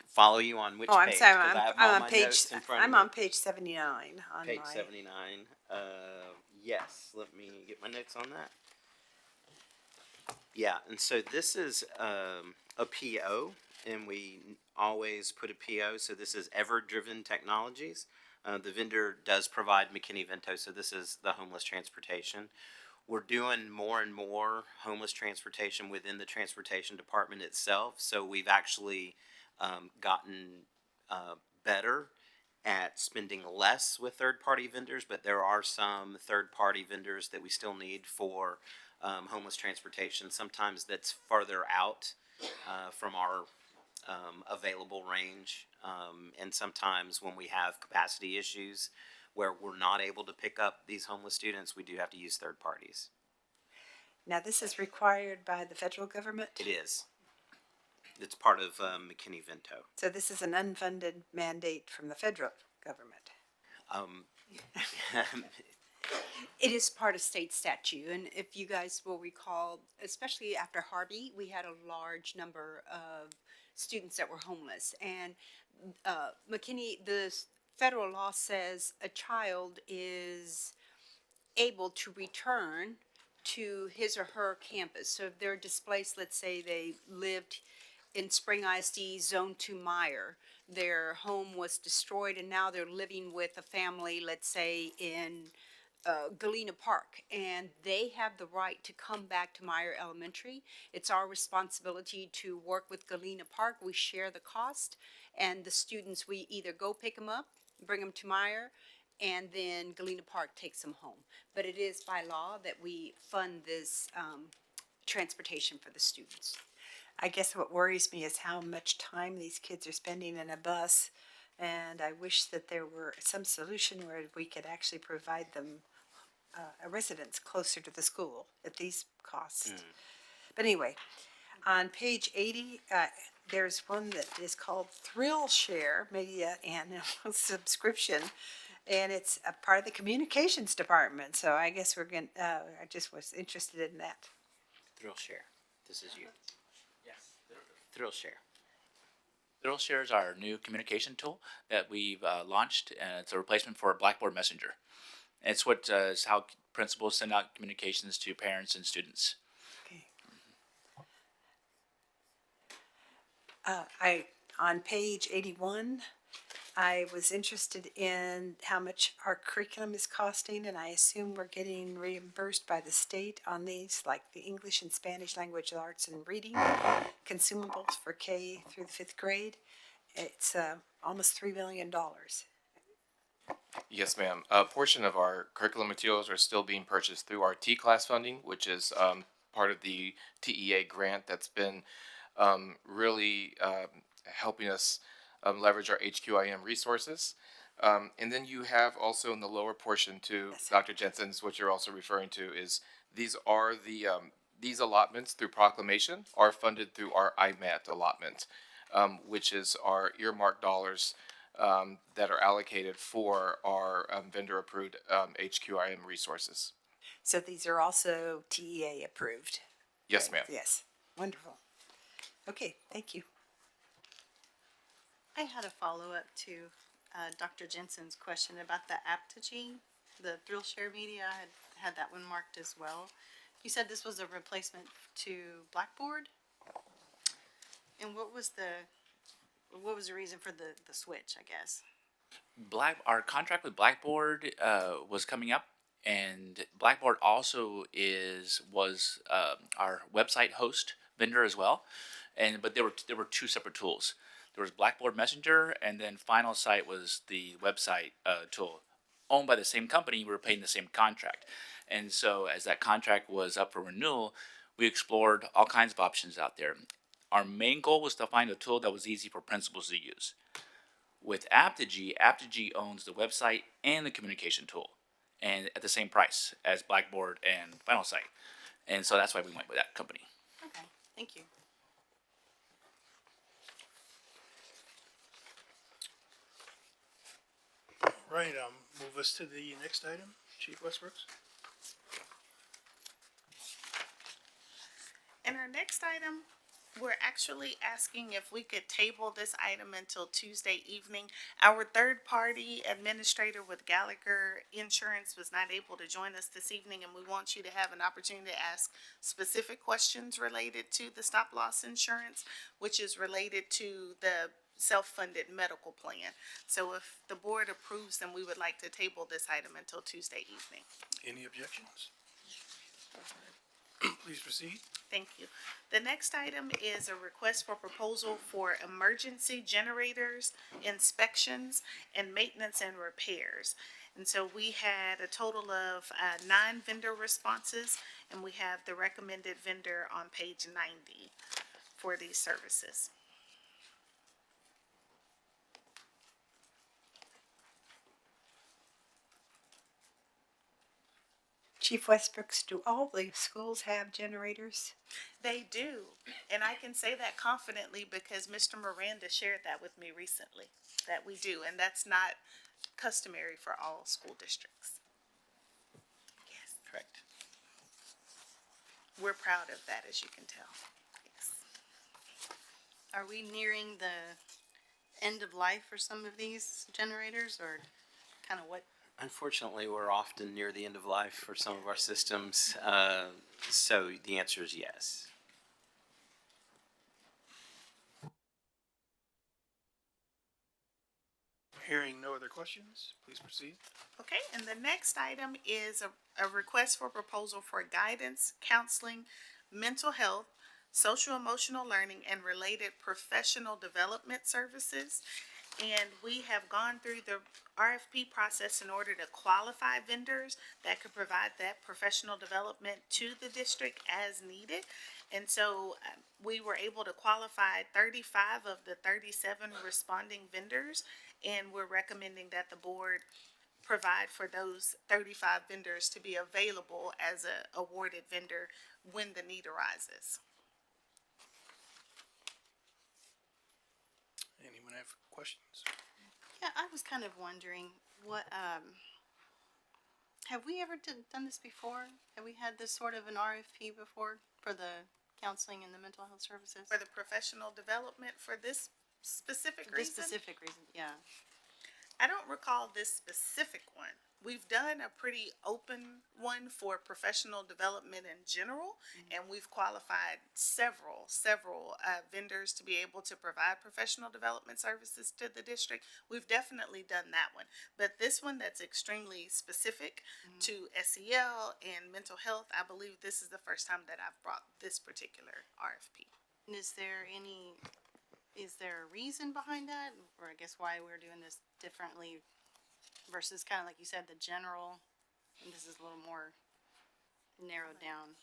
follow you on which Oh, I'm page. sorry, 'Cause I have all my notes in front of I'm me. on page 79 on Page my. 79. Yes, let me get my notes on that. Yeah, and so this is a PO, and we always put a PO. So this is Ever Driven Technologies. The vendor does provide McKinney Vento, so this is the homeless transportation. We're doing more and more homeless transportation within the transportation department itself. So we've actually gotten better at spending less with third-party vendors, but there are some third-party vendors that we still need for homeless transportation. Sometimes that's farther out from our available range, and sometimes when we have capacity issues where we're not able to pick up these homeless students, we do have to use third parties. Now, this is required by the federal government? It is. It's part of McKinney Vento. So this is an unfunded mandate from the federal government? It is part of state statute, and if you guys will recall, especially after Harvey, we had a large number of students that were homeless, and McKinney, the federal law says a child is able to return to his or her campus. So if they're displaced, let's say they lived in Spring ISD Zone 2 Meyer, their home was destroyed and now they're living with a family, let's say in Galena Park, and they have the right to come back to Meyer Elementary. It's our responsibility to work with Galena Park. We share the cost, and the students, we either go pick them up, bring them to Meyer, and then Galena Park takes them home. But it is by law that we fund this transportation for the students. I guess what worries me is how much time these kids are spending in a bus, and I wish that there were some solution where we could actually provide them a residence closer to the school at these costs. But anyway, on page 80, there's one that is called Thrill Share Media Annual Subscription, and it's a part of the communications department. So I guess we're going. I just was interested in that. Thrill Share. This is you. Thrill Share. Thrill Share is our new communication tool that we've launched, and it's a replacement for Blackboard Messenger. It's what is how principals send out communications to parents and students. Okay. On page 81, I was interested in how much our curriculum is costing, and I assume we're getting reimbursed by the state on these, like the English and Spanish language arts and reading consumables for K through the 5th grade. It's almost $3 million. Yes, ma'am. A portion of our curriculum materials are still being purchased through our T-class funding, which is part of the TEA grant that's been really helping us leverage our HQIM resources. And then you have also in the lower portion to Dr. Jensen's, what you're also referring to is these are the these allotments through proclamation are funded through our IMAT allotment, which is our earmarked dollars that are allocated for our vendor-approved HQIM resources. So these are also TEA approved? Yes, ma'am. Yes, wonderful. Okay, thank you. I had a follow-up to Dr. Jensen's question about the Aptigee, the Thrill Share Media. I had that one marked as well. You said this was a replacement to Blackboard? And what was the reason for the switch, I guess? Our contract with Blackboard was coming up, and Blackboard also was our website host vendor as well. But there were two separate tools. There was Blackboard Messenger, and then Final Site was the website tool. Owned by the same company, we were paying the same contract. And so as that contract was up for renewal, we explored all kinds of options out there. Our main goal was to find a tool that was easy for principals to use. With Aptigee, Aptigee owns the website and the communication tool, and at the same price as Blackboard and Final Site. And so that's why we went with that company. Okay, thank you. Right, move us to the next item, Chief Westbrooks. And our next item, we're actually asking if we could table this item until Tuesday evening. Our third-party administrator with Gallagher Insurance was not able to join us this evening, and we want you to have an opportunity to ask specific questions related to the stop-loss insurance, which is related to the self-funded medical plan. So if the board approves, then we would like to table this item until Tuesday evening. Any objections? Please proceed. Thank you. The next item is a request for proposal for emergency generators, inspections, and maintenance and repairs. And so we had a total of 9 vendor responses, and we have the recommended vendor on page 90 for these services. Chief Westbrooks, do all the schools have generators? They do, and I can say that confidently because Mr. Miranda shared that with me recently, that we do, and that's not customary for all school districts. Yes, Correct. we're proud of that, as you can tell. Yes. Are we nearing the end of life for some of these generators, or kind of what? Unfortunately, we're often near the end of life for some of our systems, so the answer is yes. Hearing no other questions, please proceed. Okay, and the next item is a request for proposal for guidance, counseling, mental health, social emotional learning, and related professional development services. And we have gone through the RFP process in order to qualify vendors that could provide that professional development to the district as needed. And so we were able to qualify 35 of the 37 responding vendors, and we're recommending that the board provide for those 35 vendors to be available as a awarded vendor when the need arises. Anyone have questions? Yeah, I was kind of wondering what, have we ever done this before? Have we had this sort of an RFP before for the counseling and the mental health services? For the professional development for this specific For this reason? specific reason, yeah. I don't recall this specific one. We've done a pretty open one for professional development in general, and we've qualified several vendors to be able to provide professional development services to the district. We've definitely done that one. But this one that's extremely specific to SEL and mental health, I believe this is the first time that I've brought this particular RFP. And is there a reason behind that? Or I guess why we're doing this differently versus kind of like you said, the general, and this is a little more narrowed down.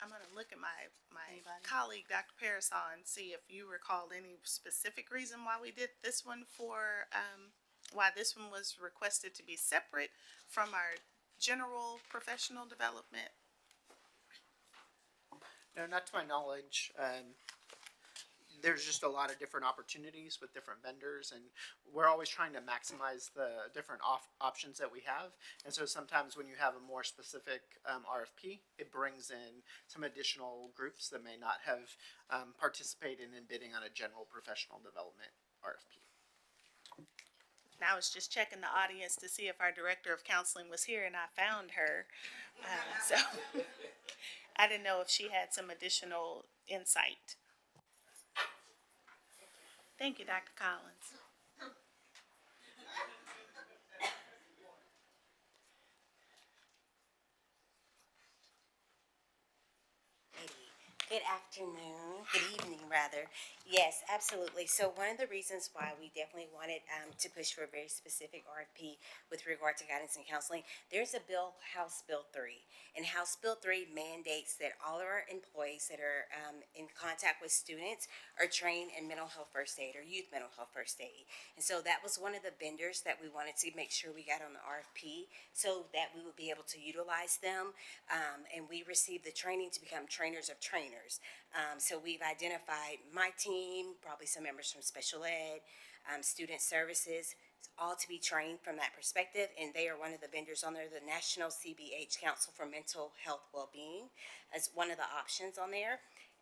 I'm gonna look at my Anybody? colleague, Dr. Parasol, and see if you recalled any specific reason why we did this one for, why this one was requested to be separate from our general professional development. No, not to my knowledge. There's just a lot of different opportunities with different vendors, and we're always trying to maximize the different options that we have. And so sometimes when you have a more specific RFP, it brings in some additional groups that may not have participated in bidding on a general professional development RFP. And I was just checking the audience to see if our director of counseling was here, and I found her. So I didn't know if she had some additional insight. Thank you, Dr. Collins. Good afternoon, good evening rather. Yes, absolutely. So one of the reasons why we definitely wanted to push for a very specific RFP with regard to guidance and counseling, there's a bill, House Bill 3. And House Bill 3 mandates that all of our employees that are in contact with students are trained in mental health first aid or youth mental health first aid. And so that was one of the vendors that we wanted to make sure we got on the RFP so that we would be able to utilize them. And we received the training to become trainers of trainers. So we've identified my team, probably some members from special ed, student services, all to be trained from that perspective, and they are one of the vendors on there. The National CBH Council for Mental Health Wellbeing as one of the options on there.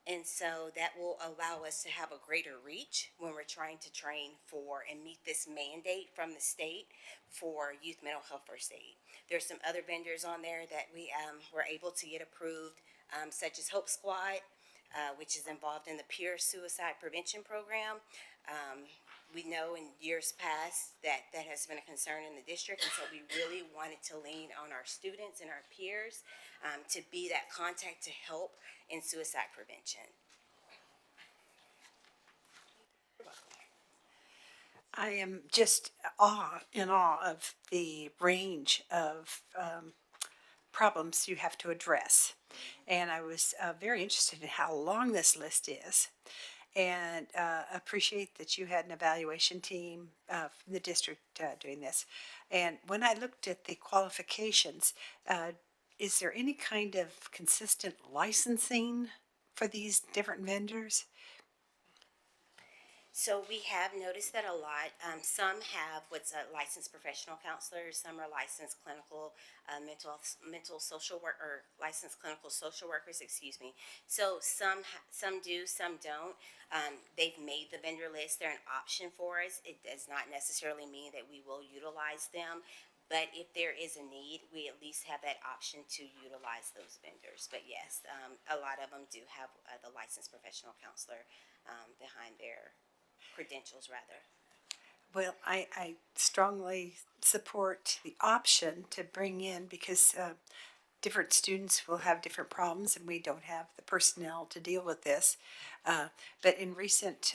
And so that will allow us to have a greater reach when we're trying to train for and meet this mandate from the state for youth mental health first aid. There's some other vendors on there that we were able to get approved, such as Hope Squad, which is involved in the peer suicide prevention program. We know in years past that that has been a concern in the district, and so we really wanted to lean on our students and our peers to be that contact to help in suicide prevention. I am just in awe of the range of problems you have to address. And I was very interested in how long this list is, and appreciate that you had an evaluation team from the district doing this. And when I looked at the qualifications, is there any kind of consistent licensing for these different vendors? So we have noticed that a lot. Some have what's a licensed professional counselor. Some are licensed clinical mental social work or licensed clinical social workers. Excuse me. So some do, some don't. They've made the vendor list. They're an option for us. It does not necessarily mean that we will utilize them. But if there is a need, we at least have that option to utilize those vendors. But yes, a lot of them do have the licensed professional counselor behind their credentials, rather. Well, I strongly support the option to bring in, because different students will have different problems and we don't have the personnel to deal with this. But in recent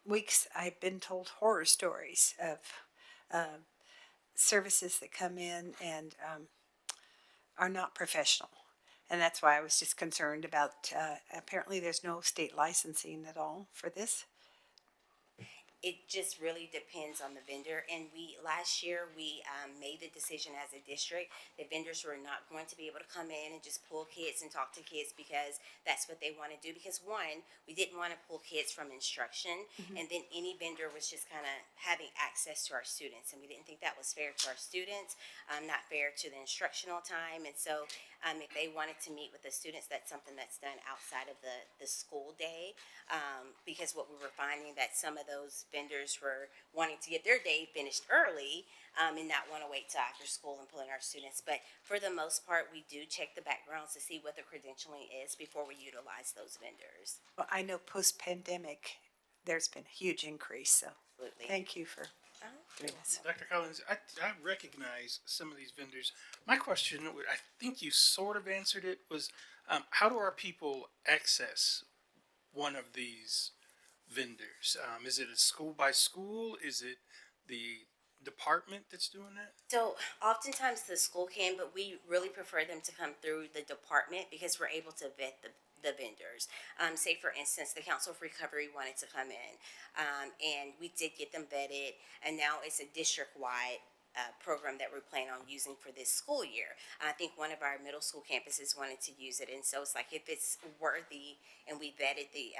weeks, I've been told horror stories of services that come in and are not professional. And that's why I was just concerned about, apparently there's no state licensing at all for this. It just really depends on the vendor. And last year, we made the decision as a district that vendors were not going to be able to come in and just pull kids and talk to kids because that's what they want to do. Because one, we didn't want to pull kids from instruction, and then any vendor was just kind of having access to our students. And we didn't think that was fair to our students, not fair to the instructional time. And so if they wanted to meet with the students, that's something that's done outside of the school day, because what we were finding that some of those vendors were wanting to get their day finished early and not want to wait till after school and pull in our students. But for the most part, we do check the backgrounds to see what the credentialing is before we utilize those vendors. Well, I know post-pandemic, there's been a huge increase, so Absolutely. thank you for doing this. Dr. Collins, I recognize some of these vendors. My question, I think you sort of answered it, was how do our people access one of these vendors? Is it a school by school? Is it the department that's doing that? So oftentimes the school can, but we really prefer them to come through the department because we're able to vet the vendors. Say for instance, the Council of Recovery wanted to come in, and we did get them vetted, and now it's a district-wide program that we're planning on using for this school year. I think one of our middle school campuses wanted to use it, and so it's like if it's worthy and we vetted the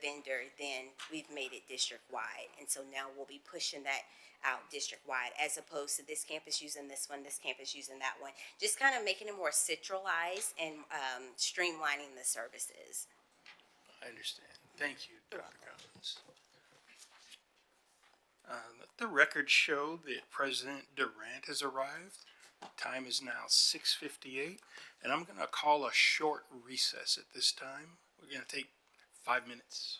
vendor, then we've made it district-wide, and so now we'll be pushing that out district-wide as opposed to this campus using this one, this campus using that one. Just kind of making it more centralized and streamlining the services. I understand. Thank you, Dr. Collins. Let the record show that President Durant has arrived. The time is now 6:58, and I'm going to call a short recess at this time. We're going to take 5 minutes.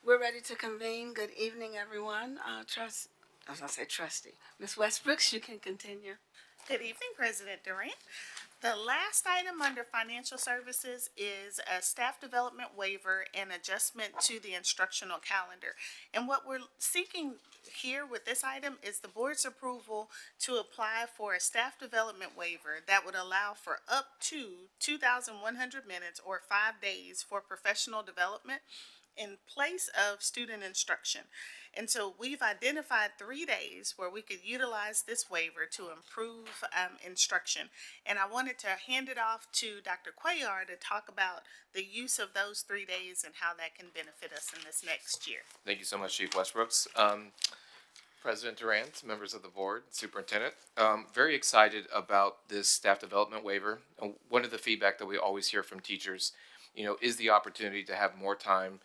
We're ready to convene. Good evening, everyone. I was gonna say trustee. Ms. Westbrooks, you can continue. Good evening, President Durant. The last item under financial services is a staff development waiver and adjustment to the instructional calendar. And what we're seeking here with this item is the board's approval to apply for a staff development waiver that would allow for up to 2,100 minutes or 5 days for professional development in place of student instruction. And so we've identified 3 days where we could utilize this waiver to improve instruction. And I wanted to hand it off to Dr. Cuellar to talk about the use of those 3 days and how that can benefit us in this next year. Thank you so much, Chief Westbrooks. President Durant, members of the board, superintendent, very excited about this staff development waiver. One of the feedback that we always hear from teachers, is the opportunity to have more time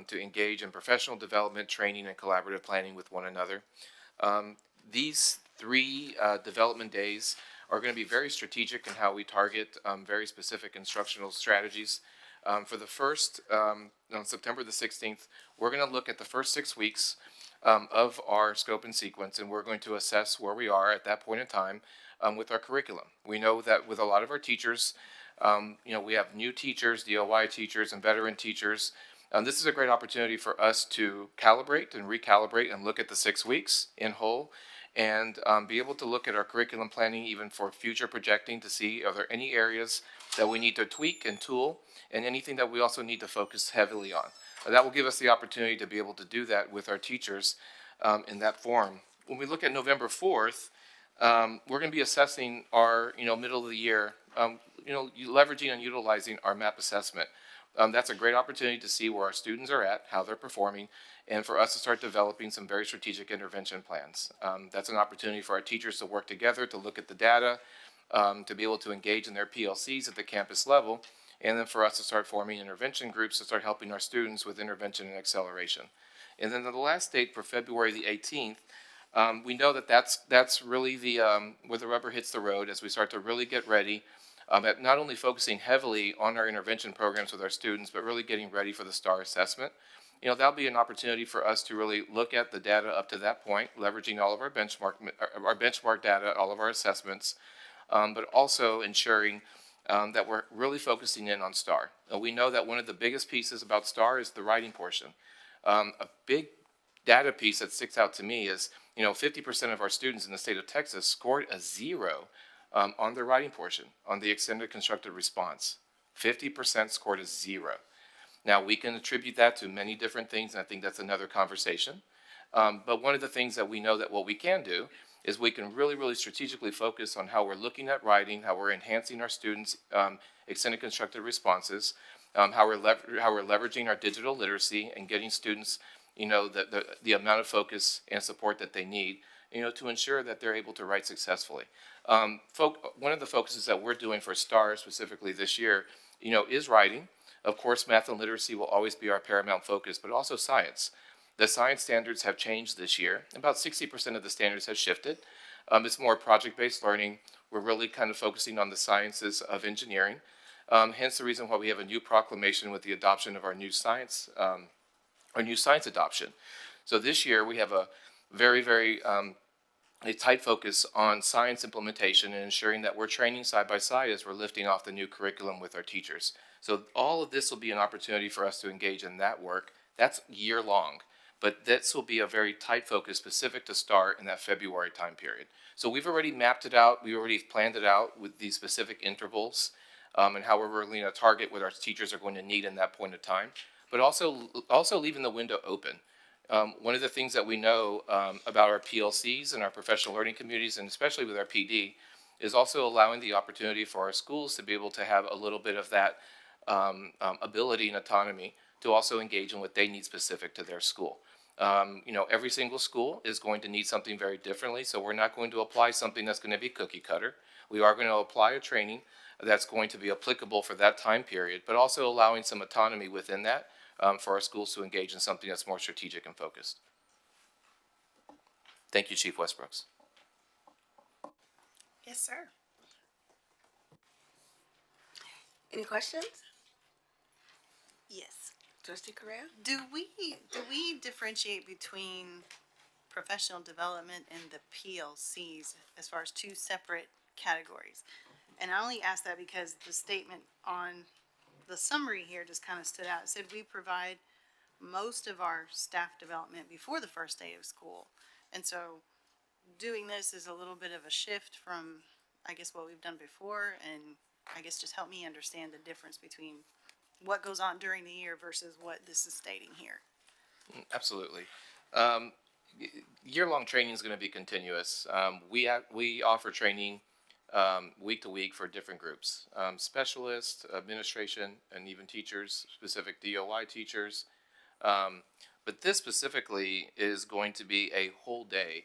to engage in professional development, training, and collaborative planning with one another. These 3 development days are going to be very strategic in how we target very specific instructional strategies. For the first, on September the 16th, we're going to look at the first 6 weeks of our scope and sequence, and we're going to assess where we are at that point in time with our curriculum. We know that with a lot of our teachers, we have new teachers, DOI teachers, and veteran teachers. This is a great opportunity for us to calibrate and recalibrate and look at the 6 weeks in whole and be able to look at our curriculum planning even for future projecting to see are there any areas that we need to tweak and tool and anything that we also need to focus heavily on. That will give us the opportunity to be able to do that with our teachers in that form. When we look at November 4th, we're going to be assessing our middle of the year, leveraging and utilizing our MAP assessment. That's a great opportunity to see where our students are at, how they're performing, and for us to start developing some very strategic intervention plans. That's an opportunity for our teachers to work together, to look at the data, to be able to engage in their PLCs at the campus level, and then for us to start forming intervention groups to start helping our students with intervention and acceleration. And then the last date for February the 18th, we know that that's really the where the rubber hits the road as we start to really get ready at not only focusing heavily on our intervention programs with our students, but really getting ready for the STAR assessment. That'll be an opportunity for us to really look at the data up to that point, leveraging all of our benchmark data, all of our assessments, but also ensuring that we're really focusing in on STAR. We know that one of the biggest pieces about STAR is the writing portion. A big data piece that sticks out to me is, 50% of our students in the state of Texas scored a 0 on their writing portion, on the extended constructed response. 50% scored a 0. Now, we can attribute that to many different things, and I think that's another conversation. But one of the things that we know that what we can do is we can really, really strategically focus on how we're looking at writing, how we're enhancing our students' extended constructed responses, how we're leveraging our digital literacy and getting students, the amount of focus and support that they need, to ensure that they're able to write successfully. One of the focuses that we're doing for STAR specifically this year, is writing. Of course, math and literacy will always be our paramount focus, but also science. The science standards have changed this year. About 60% of the standards have shifted. It's more project-based learning. We're really kind of focusing on the sciences of engineering. Hence the reason why we have a new proclamation with the adoption of our new science adoption. So this year we have a very, very a tight focus on science implementation and ensuring that we're training side by side as we're lifting off the new curriculum with our teachers. So all of this will be an opportunity for us to engage in that work. That's year long, but this will be a very tight focus specific to STAR in that February time period. So we've already mapped it out. We already planned it out with these specific intervals and how we're really going to target what our teachers are going to need in that point of time, but also leaving the window open. One of the things that we know about our PLCs and our professional learning communities, and especially with our PD, is also allowing the opportunity for our schools to be able to have a little bit of that ability and autonomy to also engage in what they need specific to their school. Every single school is going to need something very differently, so we're not going to apply something that's going to be cookie cutter. We are going to apply a training that's going to be applicable for that time period, but also allowing some autonomy within that for our schools to engage in something that's more strategic and focused. Thank you, Chief Westbrooks. Yes, sir. Any questions? Yes. Trustee Correa? Do we differentiate between professional development and the PLCs as far as two separate categories? And I only ask that because the statement on the summary here just kind of stood out. It said we provide most of our staff development before the first day of school. And so doing this is a little bit of a shift from, I guess, what we've done before, and I guess just help me understand the difference between what goes on during the year versus what this is stating here. Absolutely. Year-long training is going to be continuous. We offer training week to week for different groups, specialists, administration, and even teachers, specific DOI teachers. But this specifically is going to be a whole day,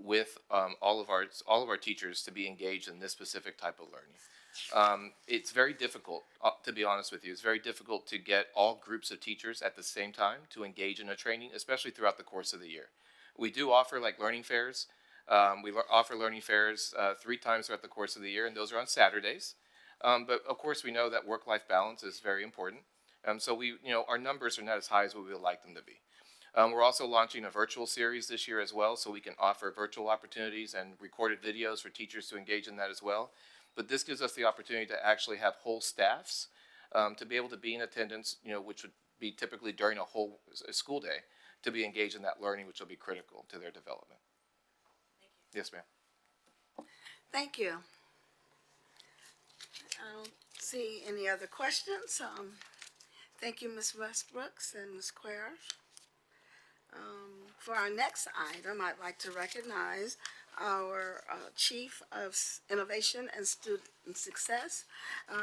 with all of our teachers to be engaged in this specific type of learning. It's very difficult, to be honest with you. It's very difficult to get all groups of teachers at the same time to engage in a training, especially throughout the course of the year. We do offer learning fairs. We offer learning fairs 3 times throughout the course of the year, and those are on Saturdays. But of course, we know that work-life balance is very important. So our numbers are not as high as what we would like them to be. We're also launching a virtual series this year as well, so we can offer virtual opportunities and recorded videos for teachers to engage in that as well. But this gives us the opportunity to actually have whole staffs to be able to be in attendance, which would be typically during a whole school day, to be engaged in that learning, which will be critical to their development. Yes, ma'am. Thank you. I don't see any other questions. Thank you, Ms. Westbrooks and Ms. Quayre. For our next item, I'd like to recognize our Chief of Innovation and Student Success,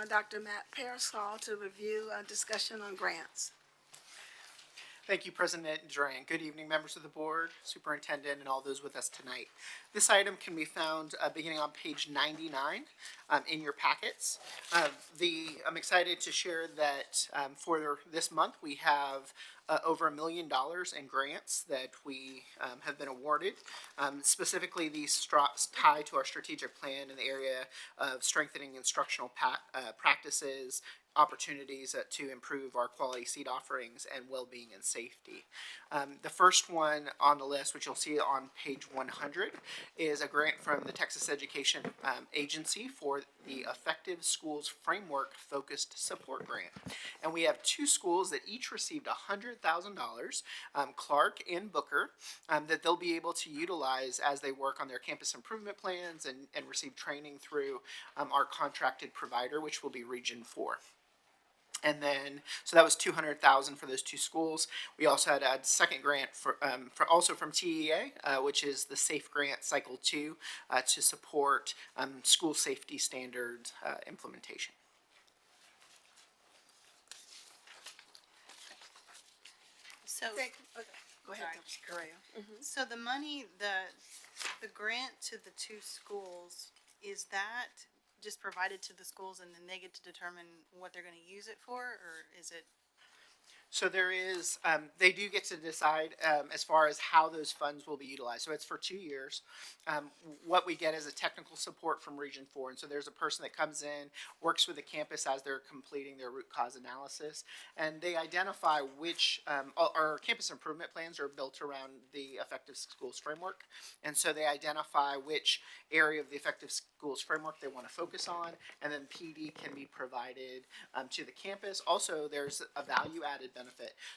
Dr. Matt Parasol, to review a discussion on grants. Thank you, President Durant. Good evening, members of the board, superintendent, and all those with us tonight. This item can be found beginning on page 99 in your packets. I'm excited to share that for this month we have over $1 million in grants that we have been awarded. Specifically, these tie to our strategic plan in the area of strengthening instructional practices, opportunities to improve our quality seat offerings and well-being and safety. The first one on the list, which you'll see on page 100, is a grant from the Texas Education Agency for the Effective Schools Framework Focused Support Grant. And we have 2 schools that each received $100,000, Clark and Booker, that they'll be able to utilize as they work on their campus improvement plans and receive training through our contracted provider, which will be Region 4. And then, so that was $200,000 for those 2 schools. We also had a second grant for also from TEA, which is the SAFE Grant Cycle 2, to support school safety standards implementation. So, Go ahead, Dr. Correa. so the money, the grant to the 2 schools, is that just provided to the schools and then they get to determine what they're going to use it for, or is it? So there is, they do get to decide as far as how those funds will be utilized. So it's for 2 years. What we get is a technical support from Region 4. And so there's a person that comes in, works with the campus as they're completing their root cause analysis. And they identify which, our campus improvement plans are built around the Effective Schools Framework. And so they identify which area of the Effective Schools Framework they want to focus on. And then PD can be provided to the campus. Also, there's a value-added benefit.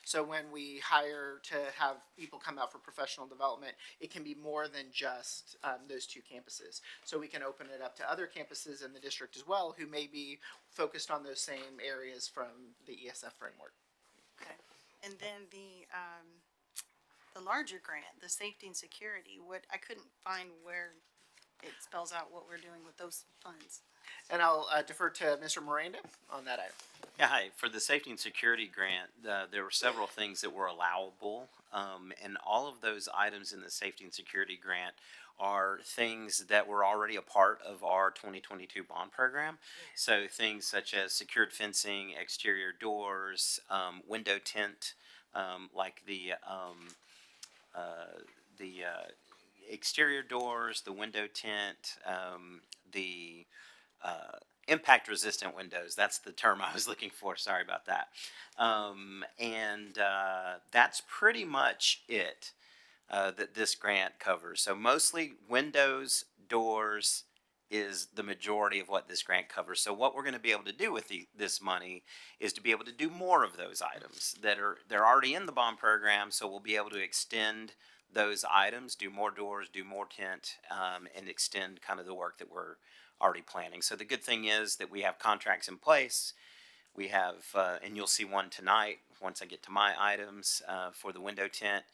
So when we hire to have people come out for professional development, it can be more than just those 2 campuses. So we can open it up to other campuses in the district as well who may be focused on those same areas from the ESF framework. Okay. And then the larger grant, the safety and security, I couldn't find where it spells out what we're doing with those funds. And I'll defer to Mr. Miranda on that item. Yeah, hi. For the safety and security grant, there were several things that were allowable, and all of those items in the safety and security grant are things that were already a part of our 2022 bond program. So things such as secured fencing, exterior doors, window tint, like the exterior doors, the window tint, the impact resistant windows. That's the term I was looking for. Sorry about that. That's pretty much it that this grant covers. So mostly windows, doors is the majority of what this grant covers. So what we're going to be able to do with this money is to be able to do more of those items they're already in the bond program. So we'll be able to extend those items, do more doors, do more tint, and extend kind of the work that we're already planning. So the good thing is that we have contracts in place. We have, and you'll see one tonight once I get to my items for the window tint.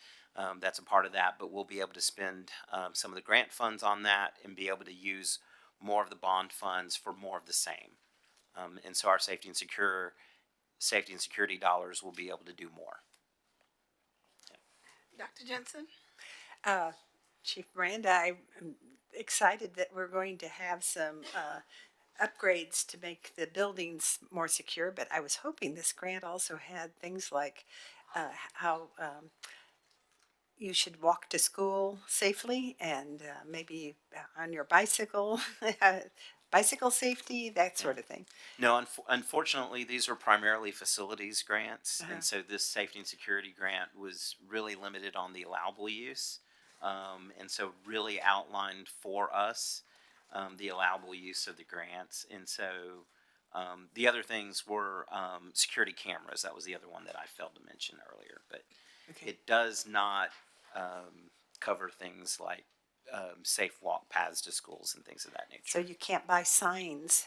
That's a part of that, but we'll be able to spend some of the grant funds on that and be able to use more of the bond funds for more of the same. And so our safety and security dollars will be able to do more. Dr. Jensen? Chief Miranda, I'm excited that we're going to have some upgrades to make the buildings more secure, but I was hoping this grant also had things like how you should walk to school safely and maybe on your bicycle, bicycle safety, that sort of thing. No, unfortunately, these are primarily facilities grants, and so this safety and security grant was really limited on the allowable use, and so really outlined for us the allowable use of the grants. And so the other things were security cameras. That was the other one that I failed to mention earlier, but it does not cover things like safe walk paths to schools and things of that nature. So you can't buy signs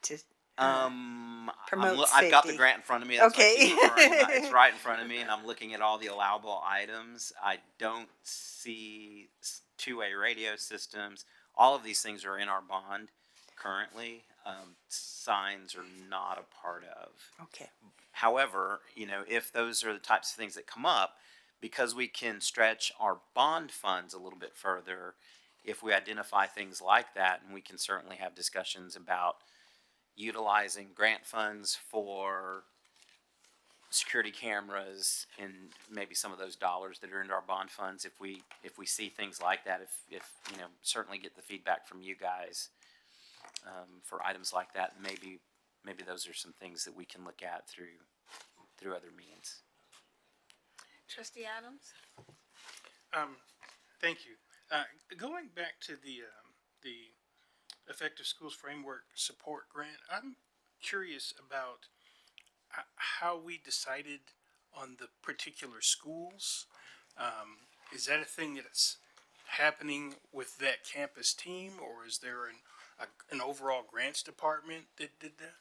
to promote safety. I've got the grant in front of me. That's Okay. It's right in front of me, and I'm looking at all the allowable items. I don't see two-way radio systems. All of these things are in our bond currently. Signs are not a part of. Okay. However, if those are the types of things that come up, because we can stretch our bond funds a little bit further, if we identify things like that, and we can certainly have discussions about utilizing grant funds for security cameras and maybe some of those dollars that are in our bond funds. If we see things like that, if certainly get the feedback from you guys for items like that, maybe those are some things that we can look at through other means. Trustee Adams? Thank you. Going back to the Effective Schools Framework Support Grant, I'm curious about how we decided on the particular schools. Is that a thing that's happening with that campus team, or is there an overall grants department that did that?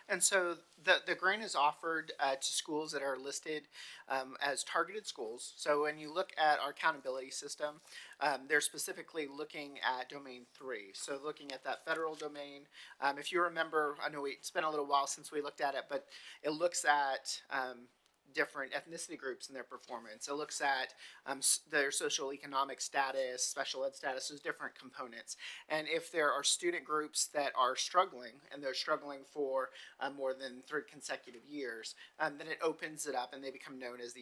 And so the grant is offered to schools that are listed as targeted schools. So when you look at our accountability system, they're specifically looking at domain 3. So looking at that federal domain. If you remember, I know it's been a little while since we looked at it, but it looks at different ethnicity groups and their performance. It looks at their social economic status, special ed status, those different components. And if there are student groups that are struggling, and they're struggling for more than 3 consecutive years, then it opens it up and they become known as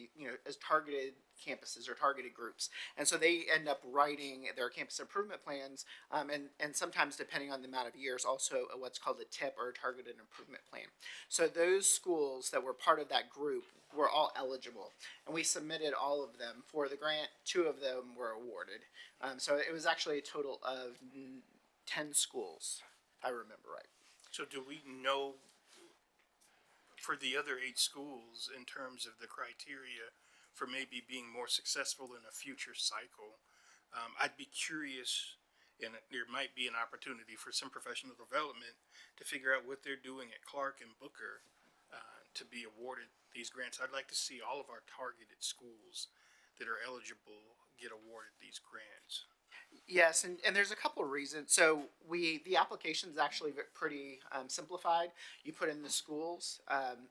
as targeted campuses or targeted groups. And so they end up writing their campus improvement plans, and sometimes, depending on the amount of years, also what's called a TIP or a targeted improvement plan. So those schools that were part of that group were all eligible, and we submitted all of them for the grant. 2 of them were awarded. So it was actually a total of 10 schools, if I remember right. So do we know for the other 8 schools in terms of the criteria for maybe being more successful in a future cycle? I'd be curious, and there might be an opportunity for some professional development to figure out what they're doing at Clark and Booker to be awarded these grants. I'd like to see all of our targeted schools that are eligible get awarded these grants. Yes, and there's a couple of reasons. So the application is actually pretty simplified. You put in the schools,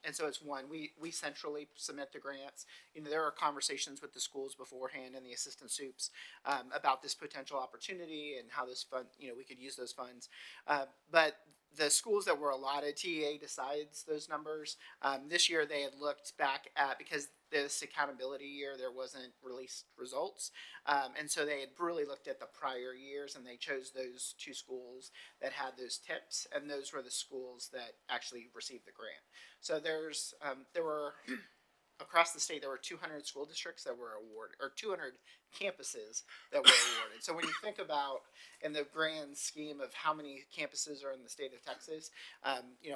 and so it's one. We centrally submit the grants. There are conversations with the schools beforehand and the assistant soups about this potential opportunity and how this fund, we could use those funds. But the schools that were allotted, TEA decides those numbers. This year they had looked back at, because this accountability year, there wasn't released results. And so they had really looked at the prior years and they chose those 2 schools that had those tips, and those were the schools that actually received the grant. So there were across the state, there were 200 school districts that were awarded, or 200 campuses that were awarded. So when you think about, in the grand scheme of how many campuses are in the state of Texas,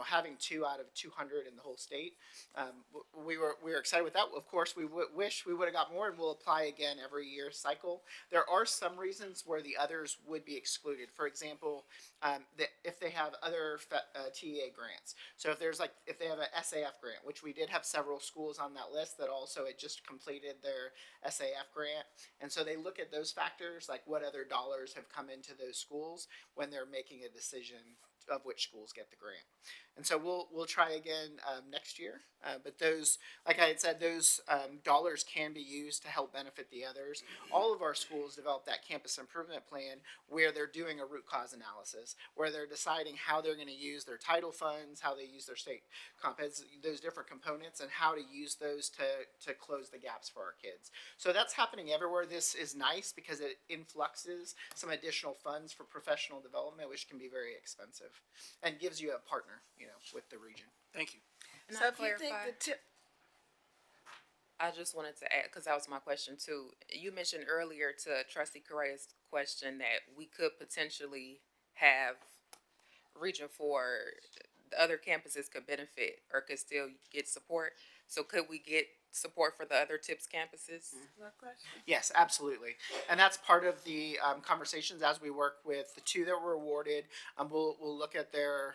having 2 out of 200 in the whole state, we were excited with that. Of course, we wish we would have got more, and we'll apply again every year cycle. There are some reasons where the others would be excluded. For example, if they have other TEA grants. So if they have an SAF grant, which we did have several schools on that list that also had just completed their SAF grant. And so they look at those factors, like what other dollars have come into those schools when they're making a decision of which schools get the grant. And so we'll try again next year. But those, like I had said, those dollars can be used to help benefit the others. All of our schools develop that campus improvement plan where they're doing a root cause analysis, where they're deciding how they're going to use their title funds, how they use their state comp eds, those different components, and how to use those to close the gaps for our kids. So that's happening everywhere. This is nice because it influxes some additional funds for professional development, which can be very expensive, and gives you a partner, with the region. Thank you. And So I if you think clarify, the tip, I just wanted to add, because that was my question too. You mentioned earlier to Trustee Correa's question that we could potentially have Region 4, the other campuses could benefit or could still get support. So could we get support for the other TIPS campuses? Yes, absolutely. And that's part of the conversations as we work with the 2 that were awarded. We'll look at their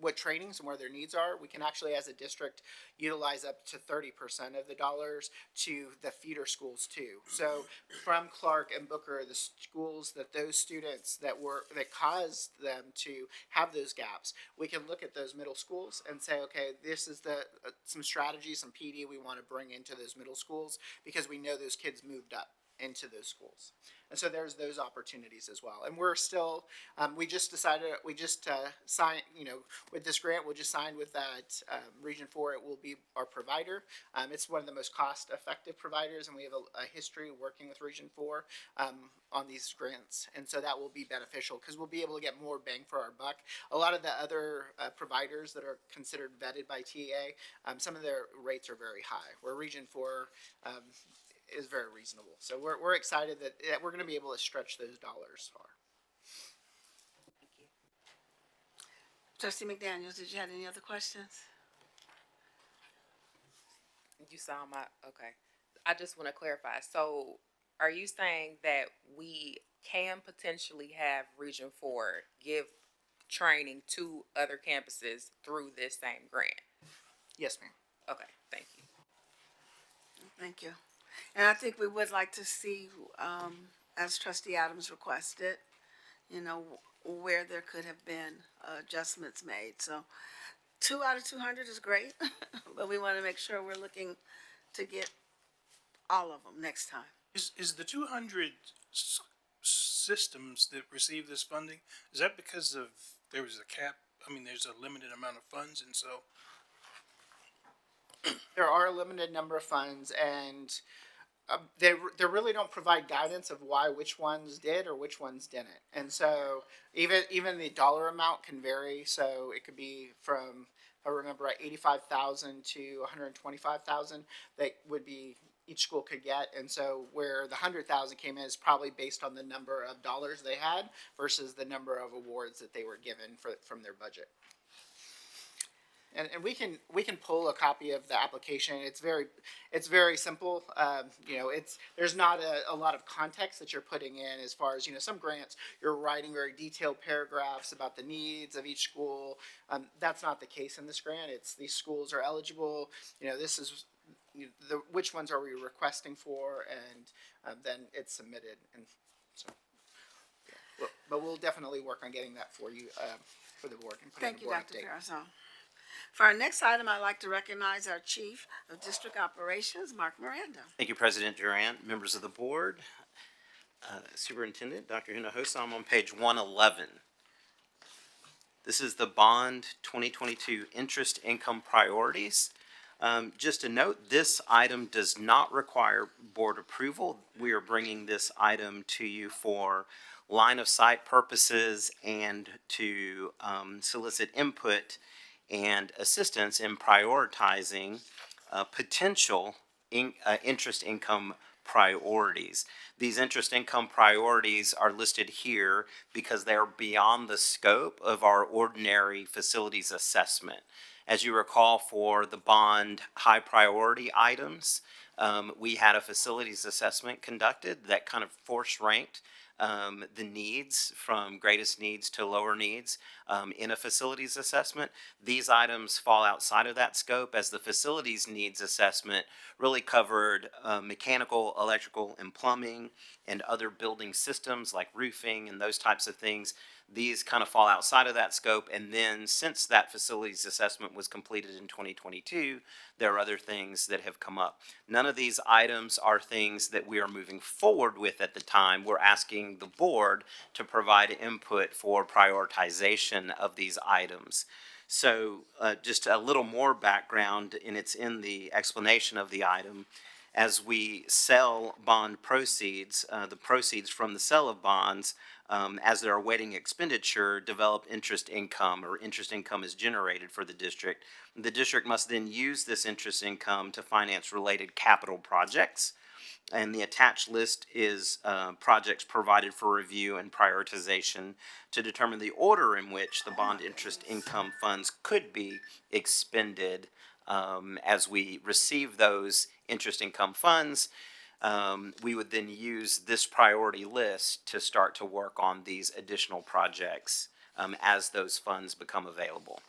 what trainings and where their needs are. We can actually, as a district, utilize up to 30% of the dollars to the feeder schools too. So from Clark and Booker, the schools that those students that caused them to have those gaps, we can look at those middle schools and say, okay, this is some strategy, some PD we want to bring into those middle schools because we know those kids moved up into those schools. And so there's those opportunities as well. And we're still, we just signed, with this grant, we'll just sign with that Region 4. It will be our provider. It's one of the most cost-effective providers, and we have a history working with Region 4 on these grants. And so that will be beneficial because we'll be able to get more bang for our buck. A lot of the other providers that are considered vetted by TEA, some of their rates are very high, where Region 4 is very reasonable. So we're excited that we're going to be able to stretch those dollars far. Trustee McDaniels, did you have any other questions? You saw okay. I just want to clarify. So are you saying that we can potentially have Region 4 give training to other campuses through this same grant? Yes, ma'am. Okay, thank you. Thank you. And I think we would like to see, as Trustee Adams requested, where there could have been adjustments made. So 2 out of 200 is great, but we want to make sure we're looking to get all of them next time. Is the 200 systems that receive this funding, is that because there was a cap? I mean, there's a limited amount of funds, and so there are a limited number of funds, and they really don't provide guidance of why which ones did or which ones didn't. And so even the dollar amount can vary. So it could be from, if I remember right, 85,000 to 125,000 that would be each school could get. And so where the 100,000 came in is probably based on the number of dollars they had versus the number of awards that they were given from their budget. And we can pull a copy of the application. It's very simple. There's not a lot of context that you're putting in as far as, some grants, you're writing very detailed paragraphs about the needs of each school. That's not the case in this grant. It's these schools are eligible. This is which ones are we requesting for, and then it's submitted. And so, yeah. But we'll definitely work on getting that for you, for the board. And Thank you, Dr. Carazon. For our next item, I'd like to recognize our Chief of District Operations, Mark Miranda. Thank you, President Durant, members of the board, Superintendent Dr. Hinojosa. I'm on page 111. This is the bond 2022 interest income priorities. Just a note, this item does not require board approval. We are bringing this item to you for line of sight purposes and to solicit input and assistance in prioritizing potential interest income priorities. These interest income priorities are listed here because they are beyond the scope of our ordinary facilities assessment. As you recall, for the bond high priority items, we had a facilities assessment conducted that kind of force ranked the needs from greatest needs to lower needs in a facilities assessment. These items fall outside of that scope, as the facilities needs assessment really covered mechanical, electrical, and plumbing and other building systems like roofing and those types of things. These kind of fall outside of that scope, and then since that facilities assessment was completed in 2022, there are other things that have come up. None of these items are things that we are moving forward with at the time. We're asking the board to provide input for prioritization of these items. So just a little more background, and it's in the explanation of the item. As we sell bond proceeds, the proceeds from the sale of bonds, as they're awaiting expenditure, develop interest income, or interest income is generated for the district. The district must then use this interest income to finance related capital projects. And the attached list is projects provided for review and prioritization to determine the order in which the bond interest income funds could be expended. As we receive those interest income funds, we would then use this priority list to start to work on these additional projects as those funds become available.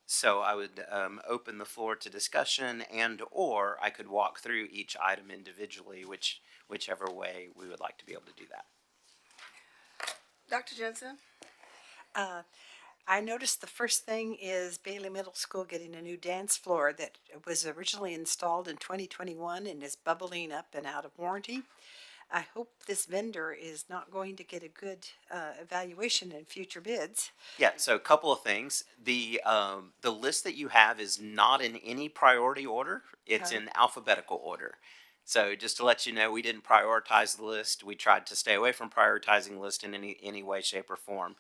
So I would open the floor to discussion, and or I could walk through each item individually, whichever way we would like to be able to do that. Dr. Jensen? I noticed the first thing is Bailey Middle School getting a new dance floor that was originally installed in 2021 and is bubbling up and out of warranty. I hope this vendor is not going to get a good evaluation in future bids. Yeah, so a couple of things. The list that you have is not in any priority order. It's in alphabetical order. So just to let you know, we didn't prioritize the list. We tried to stay away from prioritizing the list in any way, shape, or form.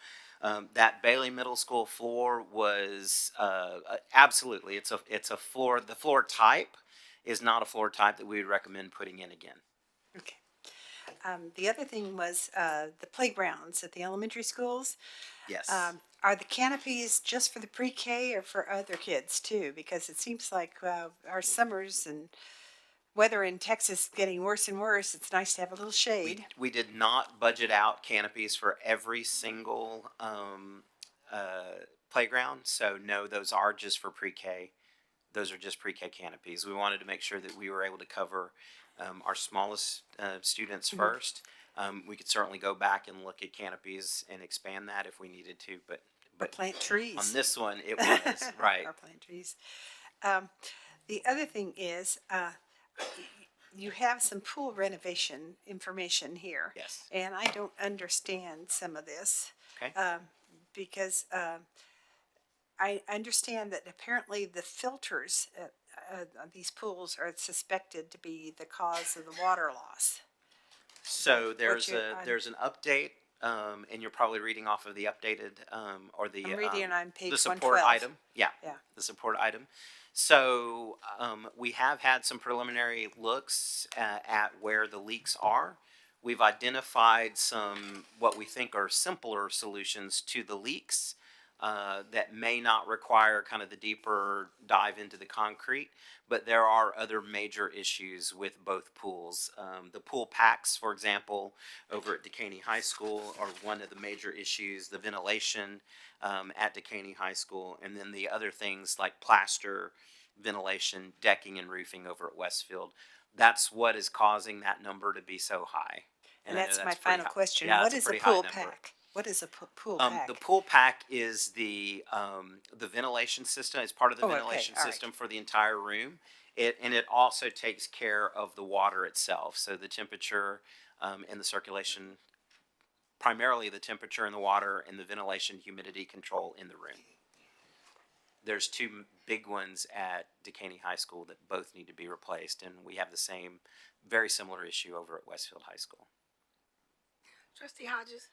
That Bailey Middle School floor was absolutely, it's a floor. The floor type is not a floor type that we would recommend putting in again. Okay. The other thing was the playgrounds at the elementary schools. Yes. Are the canopies just for the pre-K or for other kids too? Because it seems like our summers and weather in Texas getting worse and worse. It's nice to have a little shade. We did not budget out canopies for every single playground. So no, those are just for pre-K. Those are just pre-K canopies. We wanted to make sure that we were able to cover our smallest students first. We could certainly go back and look at canopies and expand that if we needed to, but plant trees. On this one, it was right. Or plant trees. The other thing is you have some pool renovation information here. Yes. And I don't understand some of this. Okay. Because I understand that apparently the filters on these pools are suspected to be the cause of the water loss. So there's an update, and you're probably reading off of the updated or the I'm reading on page the support 112. item. Yeah. The support item. So we have had some preliminary looks at where the leaks are. We've identified some what we think are simpler solutions to the leaks that may not require kind of the deeper dive into the concrete, but there are other major issues with both pools. The pool packs, for example, over at Dekaney High School are one of the major issues, the ventilation at Dekaney High School, and then the other things like plaster, ventilation, decking, and roofing over at Westfield. That's what is causing that number to be so high. And that's my final question. Yeah, what is a pool pack? What is a pool pack? The pool pack is the ventilation system. It's part of the ventilation system for the entire room. And it also takes care of the water itself. So the temperature and the circulation primarily the temperature in the water and the ventilation humidity control in the room. There's two big ones at Decaney High School that both need to be replaced, and we have the same, very similar issue over at Westfield High School. Trustee Hodges?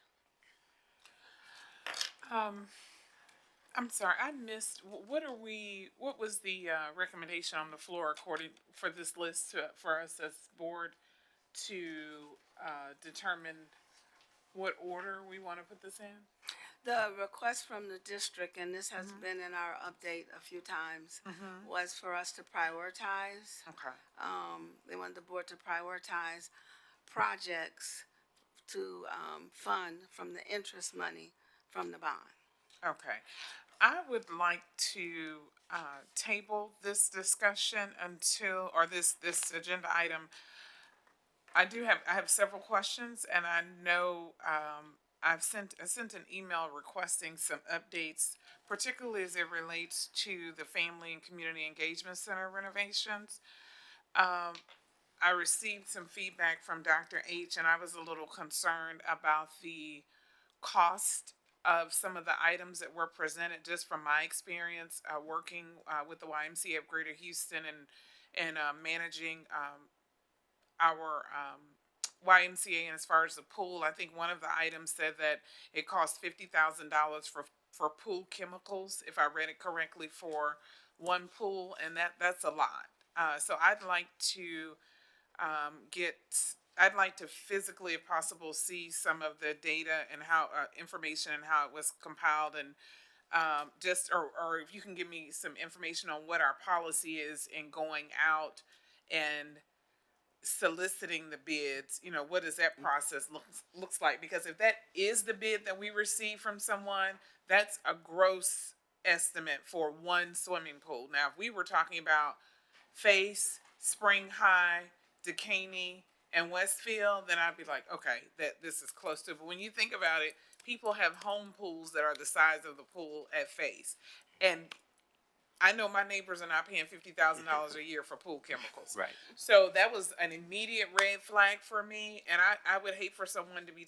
I'm sorry, I missed, what was the recommendation on the floor for this list for us as board to determine what order we want to put this in? The request from the district, and this has been in our update a few times, was for us to prioritize. Okay. They wanted the board to prioritize projects to fund from the interest money from the bond. Okay. I would like to table this discussion until, or this agenda item. I have several questions, and I know I sent an email requesting some updates, particularly as it relates to the Family and Community Engagement Center renovations. I received some feedback from Dr. H, and I was a little concerned about the cost of some of the items that were presented, just from my experience working with the YMCA of Greater Houston and managing our YMCA. And as far as the pool, I think one of the items said that it cost $50,000 for pool chemicals, if I read it correctly, for one pool, and that's a lot. So I'd like to I'd like to physically, if possible, see some of the data and how information and how it was compiled, and or if you can give me some information on what our policy is in going out and soliciting the bids. You know, what does that process looks like? Because if that is the bid that we receive from someone, that's a gross estimate for one swimming pool. Now, if we were talking about Face, Spring High, Decaney, and Westfield, then I'd be like, okay, that this is close to it. But when you think about it, people have home pools that are the size of the pool at Face. And I know my neighbors are not paying $50,000 a year for pool chemicals. Right. So that was an immediate red flag for me, and I would hate for someone to be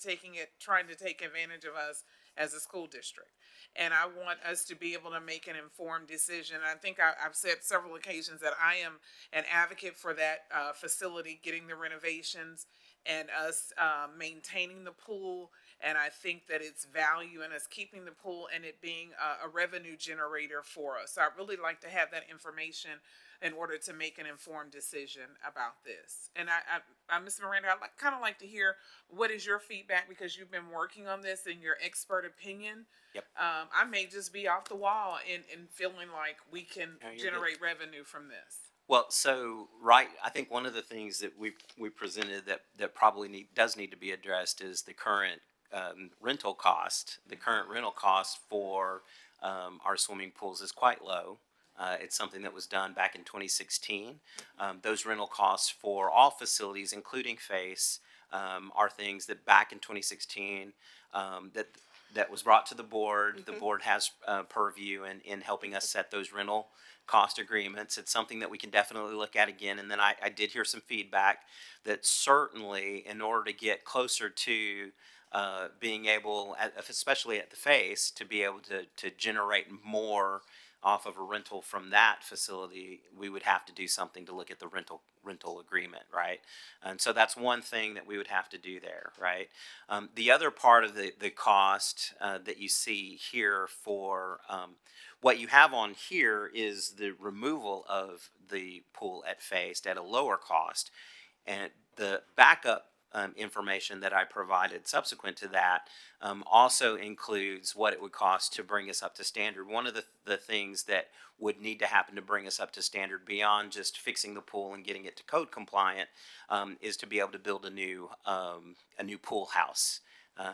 trying to take advantage of us as a school district. And I want us to be able to make an informed decision. I think I've said several occasions that I am an advocate for that facility, getting the renovations and us maintaining the pool. And I think that it's value in us keeping the pool and it being a revenue generator for us. So I'd really like to have that information in order to make an informed decision about this. And I Ms. Miranda, I'd kind of like to hear what is your feedback, because you've been working on this and your expert opinion. Yep. I may just be off the wall in feeling like we can No, you're generate revenue from this. Well, so I think one of the things that we presented that probably does need to be addressed is the current rental cost. The current rental cost for our swimming pools is quite low. It's something that was done back in 2016. Those rental costs for all facilities, including Face, are things that back in 2016 that was brought to the board. The board has purview in helping us set those rental cost agreements. It's something that we can definitely look at again. And then I did hear some feedback that certainly in order to get closer to being able, especially at the Face, to be able to generate more off of a rental from that facility, we would have to do something to look at the rental agreement, right? And so that's one thing that we would have to do there, right? The other part of the cost that you see here for what you have on here is the removal of the pool at Face at a lower cost, and the backup information that I provided subsequent to that also includes what it would cost to bring us up to standard. One of the things that would need to happen to bring us up to standard beyond just fixing the pool and getting it to code compliant is to be able to build a new pool house.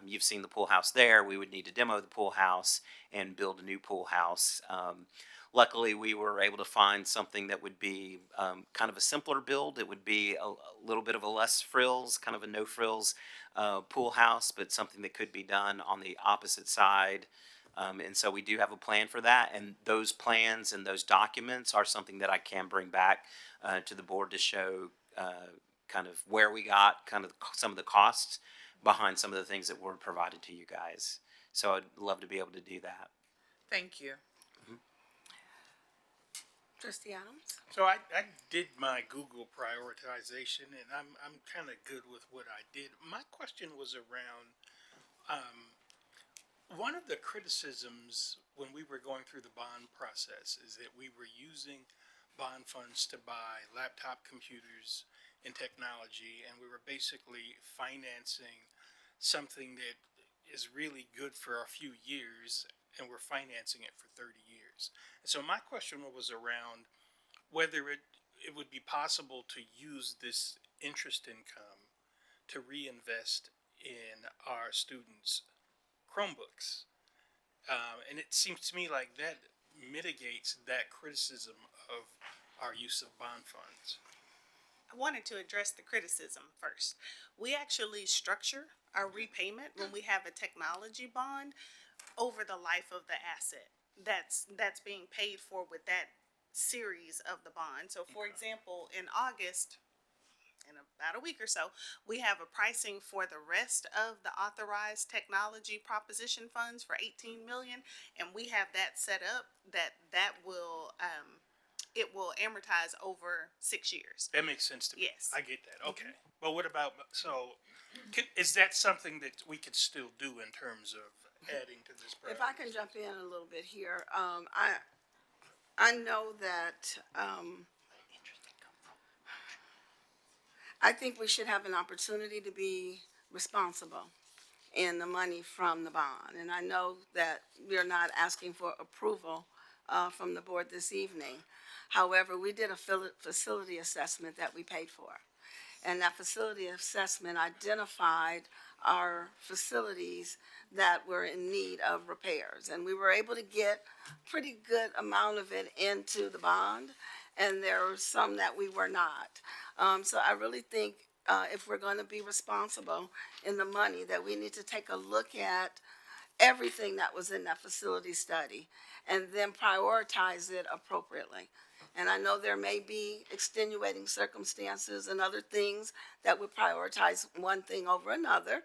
You've seen the pool house there. We would need to demo the pool house and build a new pool house. Luckily, we were able to find something that would be kind of a simpler build. It would be a little bit of a less frills, kind of a no frills pool house, but something that could be done on the opposite side. And so we do have a plan for that. And those plans and those documents are something that I can bring back to the board to show kind of where we got kind of some of the costs behind some of the things that were provided to you guys. So I'd love to be able to do that. Thank you. Trustee Adams? So I did my Google prioritization, and I'm kind of good with what I did. My question was around one of the criticisms when we were going through the bond process is that we were using bond funds to buy laptop computers and technology, and we were basically financing something that is really good for a few years, and we're financing it for 30 years. And so my question was around whether it would be possible to use this interest income to reinvest in our students' Chromebooks. And it seems to me like that mitigates that criticism of our use of bond funds. I wanted to address the criticism first. We actually structure our repayment when we have a technology bond over the life of the asset that's being paid for with that series of the bond. So for example, in August, in about a week or so, we have a pricing for the rest of the authorized technology proposition funds for 18 million, and we have that set up that will it will amortize over 6 years. That makes sense to me. Yes. I get that. Okay. But what about, is that something that we could still do in terms of adding to this If project? I can jump in a little bit here, I know that, I think we should have an opportunity to be responsible in the money from the bond. And I know that we're not asking for approval from the board this evening. However, we did a facility assessment that we paid for. And that facility assessment identified our facilities that were in need of repairs. And we were able to get a pretty good amount of it into the bond, and there were some that we were not. So I really think if we're going to be responsible in the money, that we need to take a look at everything that was in that facility study and then prioritize it appropriately. And I know there may be extenuating circumstances and other things that would prioritize one thing over another.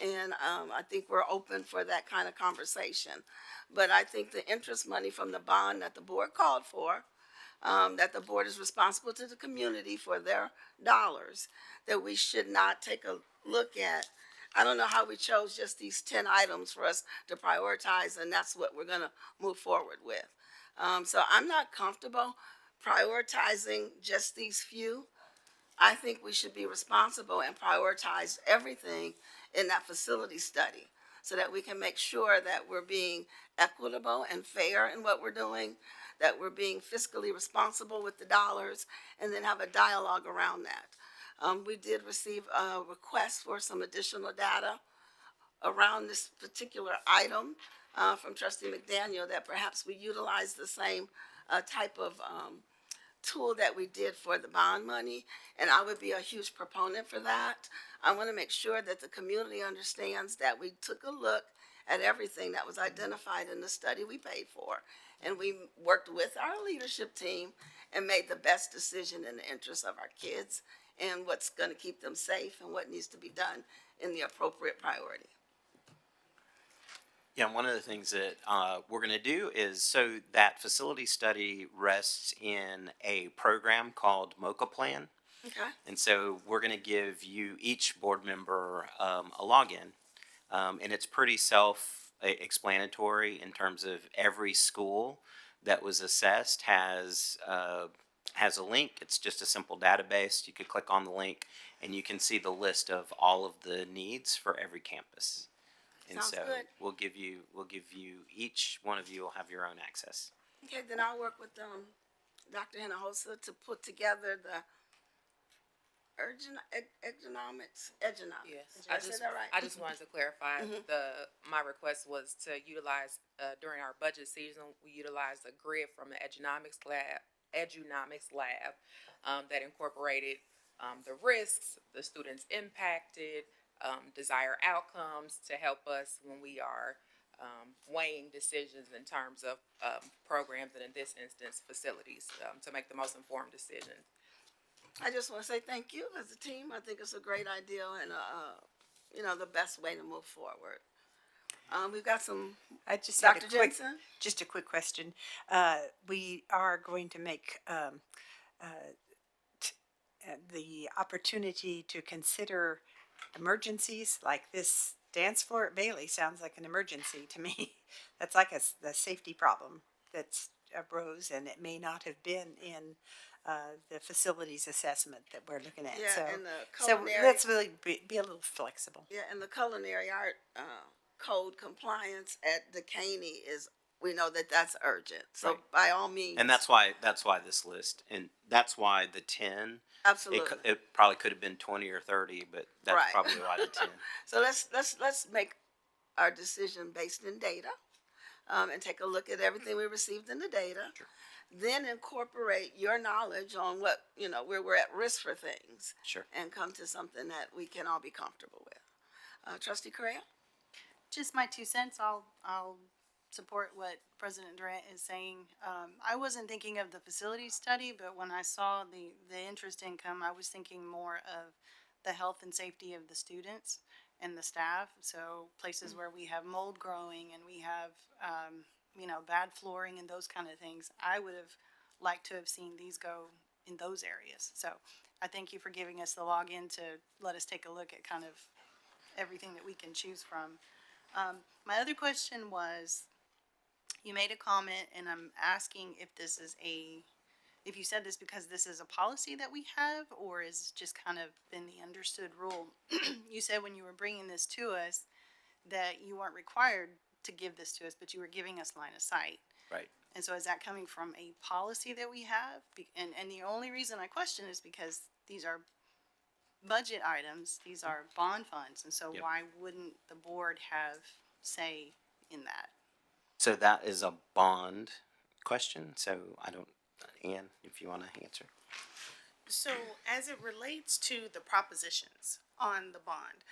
And I think we're open for that kind of conversation. But I think the interest money from the bond that the board called for, that the board is responsible to the community for their dollars, that we should not take a look at. I don't know how we chose just these 10 items for us to prioritize, and that's what we're going to move forward with. So I'm not comfortable prioritizing just these few. I think we should be responsible and prioritize everything in that facility study so that we can make sure that we're being equitable and fair in what we're doing, that we're being fiscally responsible with the dollars, and then have a dialogue around that. We did receive a request for some additional data around this particular item from Trustee McDaniel, that perhaps we utilize the same type of tool that we did for the bond money, and I would be a huge proponent for that. I want to make sure that the community understands that we took a look at everything that was identified in the study we paid for, and we worked with our leadership team and made the best decision in the interest of our kids and what's going to keep them safe and what needs to be done in the appropriate priority. Yeah, one of the things that we're going to do is, so that facility study rests in a program called MOCA Plan. Okay. And so we're going to give you, each board member, a login. And it's pretty self-explanatory in terms of every school that was assessed has a link. It's just a simple database. You could click on the link and you can see the list of all of the needs for every campus. And Sounds so good. we'll give you, each one of you will have your own access. Okay, then I'll work with Dr. Hinojosa to put together the economics. Yes, I said that right? I just wanted to clarify, my request was to utilize, during our budget season, we utilized a grid from the Edunomics lab, that incorporated the risks, the students impacted, desired outcomes to help us when we are weighing decisions in terms of programs, and in this instance, facilities, to make the most informed decisions. I just want to say thank you as a team. I think it's a great idea and the best way to move forward. We've got some, I just had Dr. a quick, Jensen? just a quick question. We are going to make the opportunity to consider emergencies like this dance floor at Bailey sounds like an emergency to me. That's like the safety problem that's arose, and it may not have been in the facilities assessment that we're looking at. Yeah, so, and the so culinary- let's really be a little flexible. Yeah, and the culinary art code compliance at Decaney is, we know that that's urgent. So Right. by all means. And that's why this list, and that's why the 10. Absolutely. It probably could have been 20 or 30, but that's Right. probably why the 10. So let's make our decision based in data, and take a look at everything we received in the data. Sure. Then incorporate your knowledge on what, where we're at risk for things. Sure. And come to something that we can all be comfortable with. Trustee Correa? Just my 2 cents. I'll support what President Durant is saying. I wasn't thinking of the facility study, but when I saw the interest income, I was thinking more of the health and safety of the students and the staff. So places where we have mold growing and we have, bad flooring and those kind of things. I would have liked to have seen these go in those areas. So I thank you for giving us the login to let us take a look at kind of everything that we can choose from. My other question was, you made a comment, and I'm asking if this is if you said this because this is a policy that we have, or is just kind of been the understood rule. You said when you were bringing this to us that you weren't required to give this to us, but you were giving us line of sight. Right. And so is that coming from a policy that we have? And the only reason I question is because these are budget items, these are bond funds, and so Yep. why wouldn't the board have say in that? So that is a bond question. So I don't, Ann, if you want to answer. So as it relates to the propositions on the bond,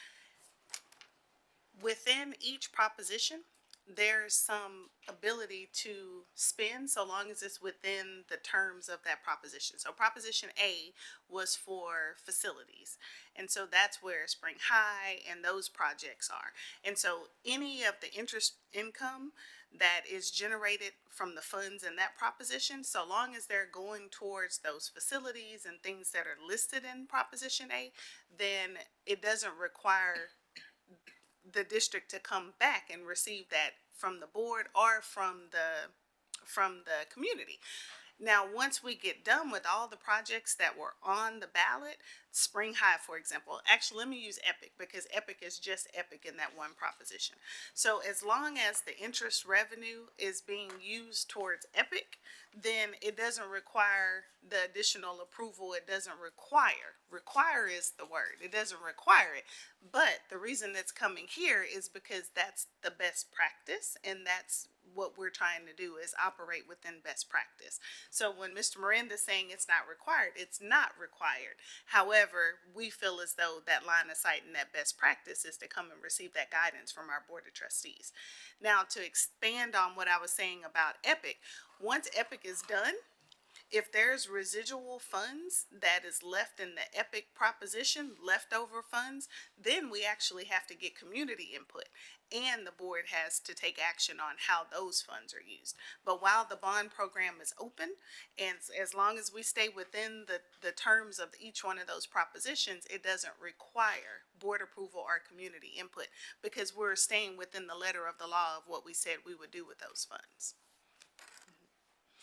within each proposition, there's some ability to spend so long as it's within the terms of that proposition. So Proposition A was for facilities. And so that's where Spring High and those projects are. And so any of the interest income that is generated from the funds in that proposition, so long as they're going towards those facilities and things that are listed in Proposition A, then it doesn't require the district to come back and receive that from the board or from the community. Now, once we get done with all the projects that were on the ballot, Spring High, for example, actually, let me use Epic because Epic is just Epic in that one proposition. So as long as the interest revenue is being used towards Epic, then it doesn't require the additional approval. It doesn't require is the word. It doesn't require it. But the reason it's coming here is because that's the best practice, and that's what we're trying to do is operate within best practice. So when Mr. Miranda's saying it's not required, it's not required. However, we feel as though that line of sight and that best practice is to come and receive that guidance from our Board of Trustees. Now, to expand on what I was saying about Epic, once Epic is done, if there's residual funds that is left in the Epic proposition, leftover funds, then we actually have to get community input. And the board has to take action on how those funds are used. But while the bond program is open, and as long as we stay within the terms of each one of those propositions, it doesn't require board approval or community input because we're staying within the letter of the law of what we said we would do with those funds.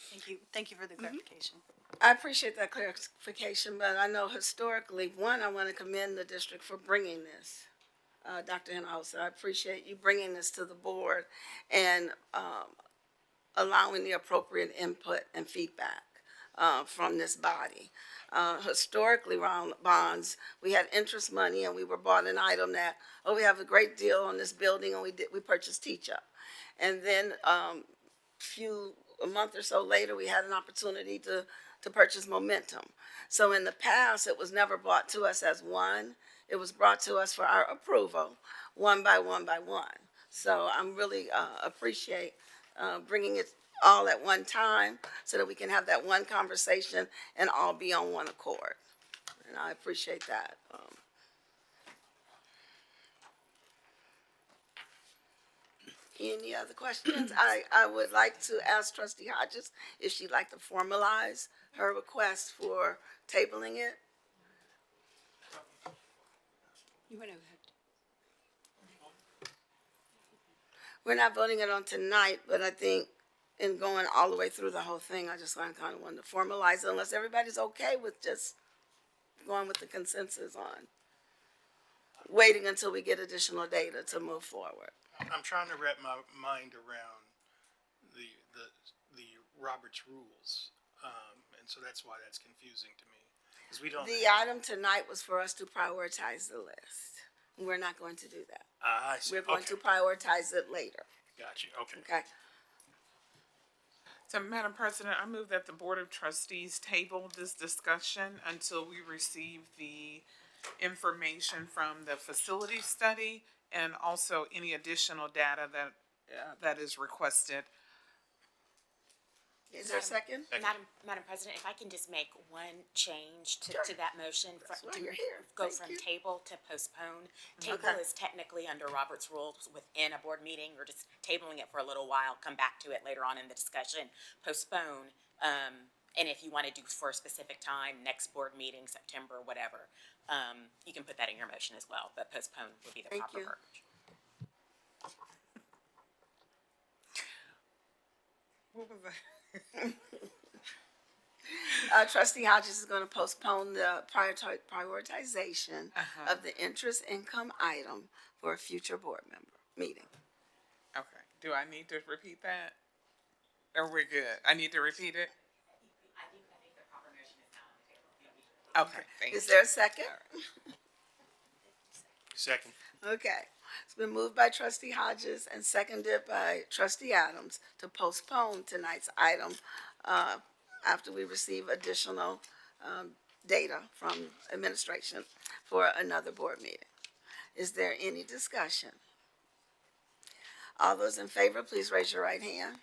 Thank you. Thank you for the clarification. I appreciate that clarification, but I know historically, one, I want to commend the district for bringing this. Dr. Hinojosa, I appreciate you bringing this to the board and allowing the appropriate input and feedback from this body. Historically, around bonds, we had interest money and we were bought an item that, oh, we have a great deal on this building, and we purchased Teach-Up. And then a month or so later, we had an opportunity to purchase Momentum. So in the past, it was never brought to us as one. It was brought to us for our approval, one by one by one. So I'm really appreciate bringing it all at one time so that we can have that one conversation and all be on one accord. And I appreciate that. Any other questions? I would like to ask trustee Hodges if she'd like to formalize her request for tabling it. You wanna- We're not voting it on tonight, but I think in going all the way through the whole thing, I just kind of wanted to formalize it unless everybody's okay with just going with the consensus on waiting until we get additional data to move forward. I'm trying to wrap my mind around the Robert's rules, and so that's why that's confusing to me, because we don't. The item tonight was for us to prioritize the list. We're not going to do that. I see. We're going Okay. to prioritize it later. Got you. Okay. Okay. So, Madam President, I move that the Board of Trustees table this discussion until we receive the information from the facility study and also any additional data that is requested. Is there a second? Madam President, if I can just make one change to that motion. That's why to you're here. Go Thank from you. table to postpone. Table Okay. is technically under Robert's rules within a board meeting. We're just tabling it for a little while, come back to it later on in the discussion. Postpone, and if you want to do for a specific time, next board meeting, September, whatever, you can put that in your motion as well, but postpone would be the Thank proper you. verbiage. What was that? Trustee Hodges is going to postpone the prioritization of the interest income item for a future board member meeting. Okay, do I need to repeat that? Or we're good? I need to repeat it? Okay, thank you. Is there a second? Second. Okay. It's been moved by trustee Hodges and seconded by trustee Adams to postpone tonight's item after we receive additional data from administration for another board meeting. Is there any discussion? All those in favor, please raise your right hand.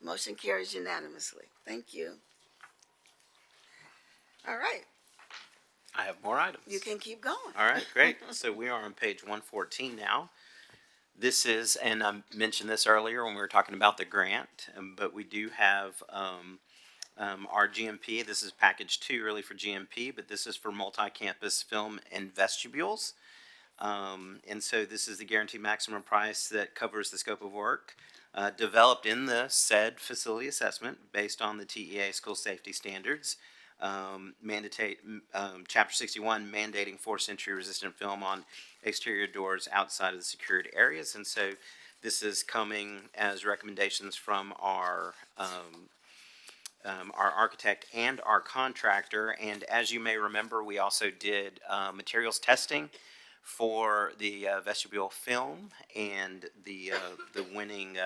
Motion carries unanimously. Thank you. All right, I have more items. you can keep going. All right, great. So we are on page 114 now. This is, and I mentioned this earlier when we were talking about the grant, but we do have our GMP. This is package 2 really for GMP, but this is for multi-campus film and vestibules. And so this is the guaranteed maximum price that covers the scope of work developed in the said facility assessment based on the TEA school safety standards. Chapter 61 mandating forced entry resistant film on exterior doors outside of the secured areas. And so this is coming as recommendations from our architect and our contractor. And as you may remember, we also did materials testing for the vestibule film, and the winning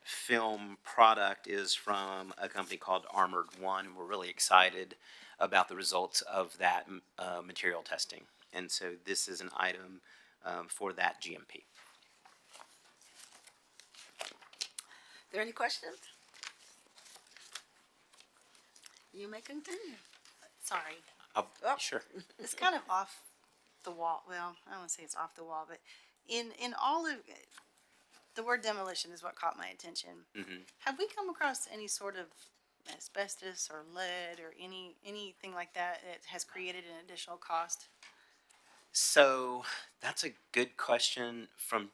film product is from a company called Armored One. We're really excited about the results of that material testing. And so this is an item for that GMP. Are there any questions? You may continue. Sorry. Sure. It's kind of off the wall. Well, I don't want to say it's off the wall, but in all of the word demolition is what caught my attention. Mm-hmm. Have we come across any sort of asbestos or lead or anything like that that has created an additional cost? So that's a good question. From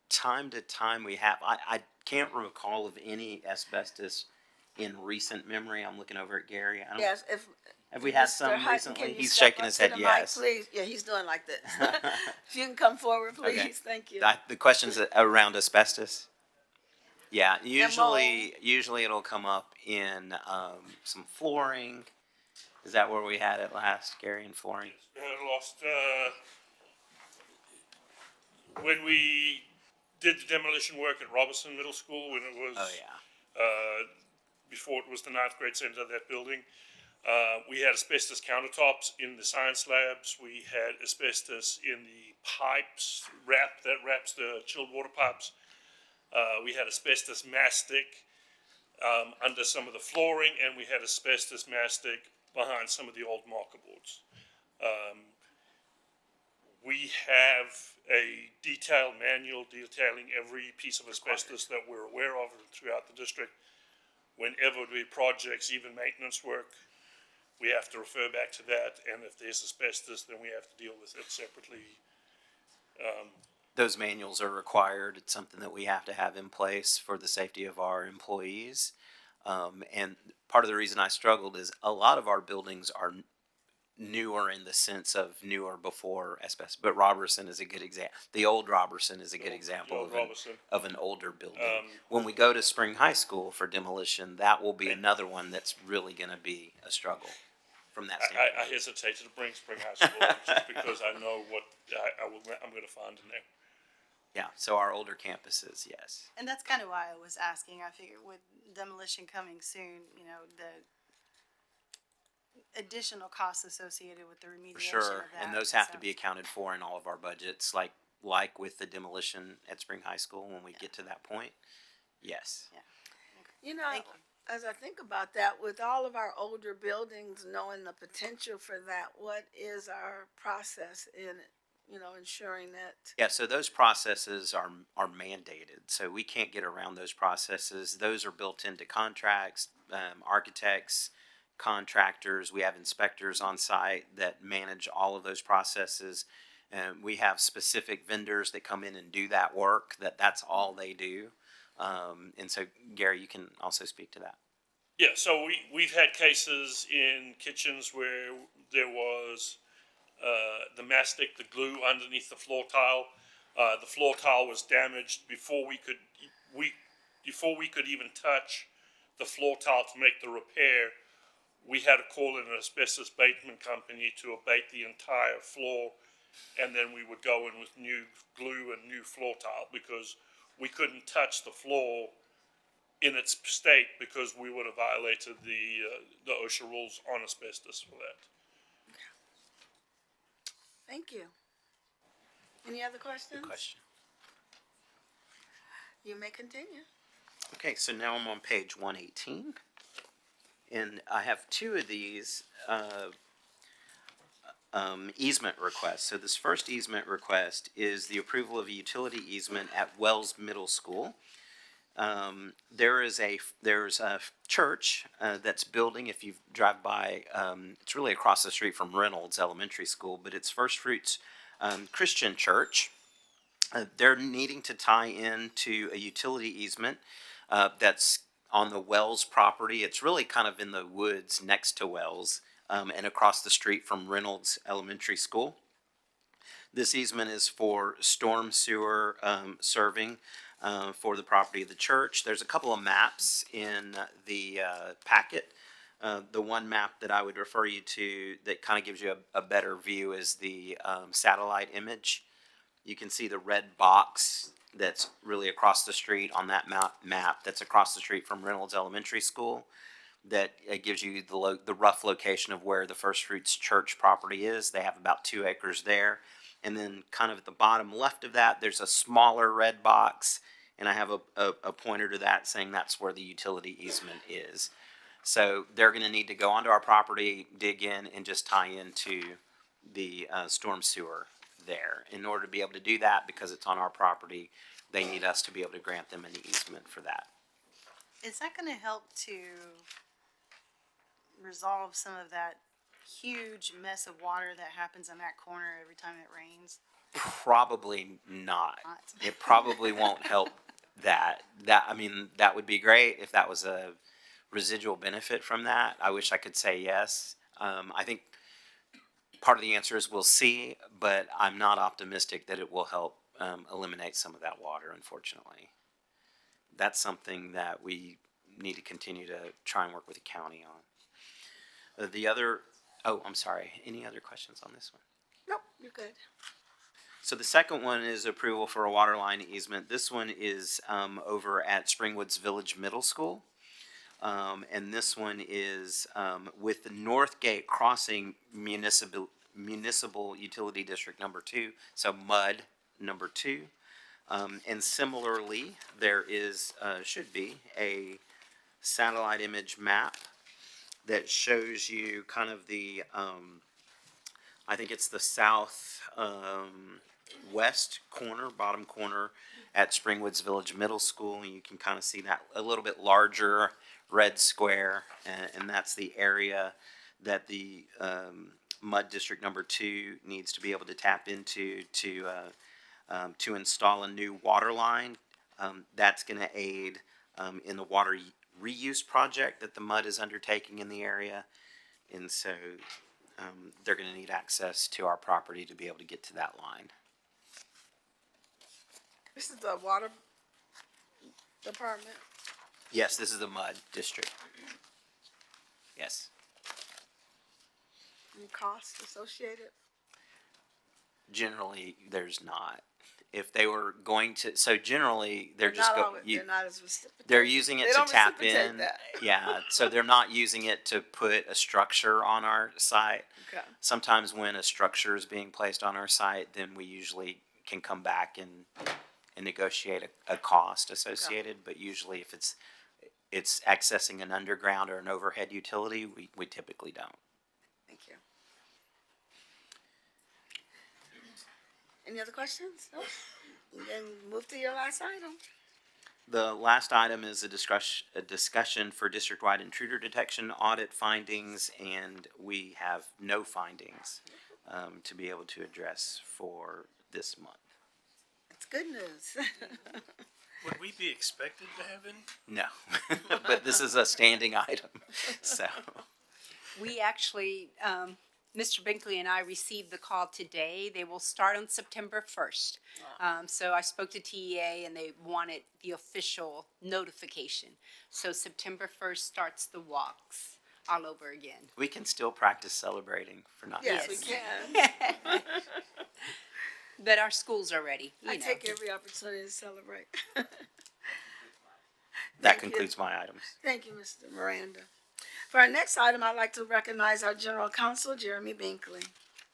time to time we have, I can't recall of any asbestos in recent memory. I'm looking over at Gary. I don't, Yes, have we had Mr. some Hutton, recently? can you He's step shaking up his to head the yes. mic, please? Yeah, he's doing like this. If you can come forward, please, Okay. thank you. The question's around asbestos? Yeah, usually it'll come up in some flooring. Is that where we had it last, Gary, in flooring? When we did the demolition work at Robertson Middle School, when it was before it was the 9th grade center of that building, we had asbestos countertops in the science labs. We had asbestos in the pipes that wraps the chilled water pipes. We had asbestos mastic under some of the flooring, and we had asbestos mastic behind some of the old marker boards. We have a detailed manual detailing every piece of asbestos that we're aware of throughout the district. Whenever we projects, even maintenance work, we have to refer back to that, and if there's asbestos, then we have to deal with it separately. Those manuals are required. It's something that we have to have in place for the safety of our employees. And part of the reason I struggled is a lot of our buildings are newer in the sense of newer before asbestos. But Robertson is a good example. The old Robertson is a good example of an older building. When we go to Spring High School for demolition, that will be another one that's really going to be a struggle from that standpoint. I hesitated to bring Spring High School just because I know what I'm going to find in there. Yeah, so our older campuses, yes. And that's kind of why I was asking. I figured with demolition coming soon, you know, the additional costs associated with the remediation For sure, of that. and those have to be accounted for in all of our budgets, like with the demolition at Spring High School when we get to that point. Yes. You know, as I think about that, with all of our older buildings, knowing the potential for that, what is our process in, you know, ensuring that? Yeah, so those processes are mandated, so we can't get around those processes. Those are built into contracts, architects, contractors. We have inspectors on site that manage all of those processes. We have specific vendors that come in and do that work, that's all they do. And so, Gary, you can also speak to that. Yeah, so we've had cases in kitchens where there was the mastic, the glue underneath the floor tile. The floor tile was damaged before we could even touch the floor tile to make the repair. We had to call in an asbestos abatement company to abate the entire floor, and then we would go in with new glue and new floor tile because we couldn't touch the floor in its state because we would have violated the OSHA rules on asbestos for that. Thank you. Any other questions? Good question. You may continue. Okay, so now I'm on page 118. And I have two of these easement requests. So this first easement request is the approval of a utility easement at Wells Middle School. There's a church that's building. If you drive by, it's really across the street from Reynolds Elementary School, but it's First Fruits Christian Church. They're needing to tie into a utility easement that's on the Wells property. It's really kind of in the woods next to Wells and across the street from Reynolds Elementary School. This easement is for storm sewer serving for the property of the church. There's a couple of maps in the packet. The one map that I would refer you to that kind of gives you a better view is the satellite image. You can see the red box that's really across the street on that map that's across the street from Reynolds Elementary School. That gives you the rough location of where the First Fruits Church property is. They have about 2 acres there. And then kind of at the bottom left of that, there's a smaller red box. And I have a pointer to that saying that's where the utility easement is. So they're going to need to go onto our property, dig in, and just tie into the storm sewer there. In order to be able to do that, because it's on our property, they need us to be able to grant them an easement for that. Is that going to help to resolve some of that huge mess of water that happens in that corner every time it rains? Probably not. It probably won't help that. I mean, that would be great if that was a residual benefit from that. I wish I could say yes. I think part of the answer is we'll see, but I'm not optimistic that it will help eliminate some of that water, unfortunately. That's something that we need to continue to try and work with the county on. I'm sorry, any other questions on this one? Nope, you're good. So the second one is approval for a water line easement. This one is over at Springwoods Village Middle School. And this one is with the Northgate Crossing Municipal Utility District number 2, so MUD number 2. And similarly, there is, should be, a satellite image map that shows you kind of the I think it's the south west corner, bottom corner at Springwoods Village Middle School. And you can kind of see that a little bit larger red square, and that's the area that the MUD District Number 2 needs to be able to tap into to install a new water line. That's going to aid in the water reuse project that the MUD is undertaking in the area. And so they're going to need access to our property to be able to get to that line. This is the water department. Yes, this is the MUD District. Yes. And costs associated? Generally, there's not. If they were going to, so generally they're just They're not as reciprocated. they're using it They to don't tap reciprocate in. that. Yeah, so they're not using it to put a structure on our site. Okay. Sometimes when a structure is being placed on our site, then we usually can come back and negotiate a cost associated. But usually if it's accessing an underground or an overhead utility, we typically don't. Thank you. Any other questions? No? Then move to your last item. The last item is a discussion for district-wide intruder detection audit findings, and we have no findings to be able to address for this month. That's good news. Would we be expected to have any? No, but this is a standing item, so. We actually, Mr. Binkley and I received the call today. They will start on September 1st. So I spoke to TEA and they wanted the official notification. So September 1st starts the walks all over again. We can still practice celebrating for not Yes, having. we can. But our schools are ready. I you know. take every opportunity to celebrate. That concludes my items. Thank you, Mr. Miranda. For our next item, I'd like to recognize our General Counsel, Jeremy Binkley.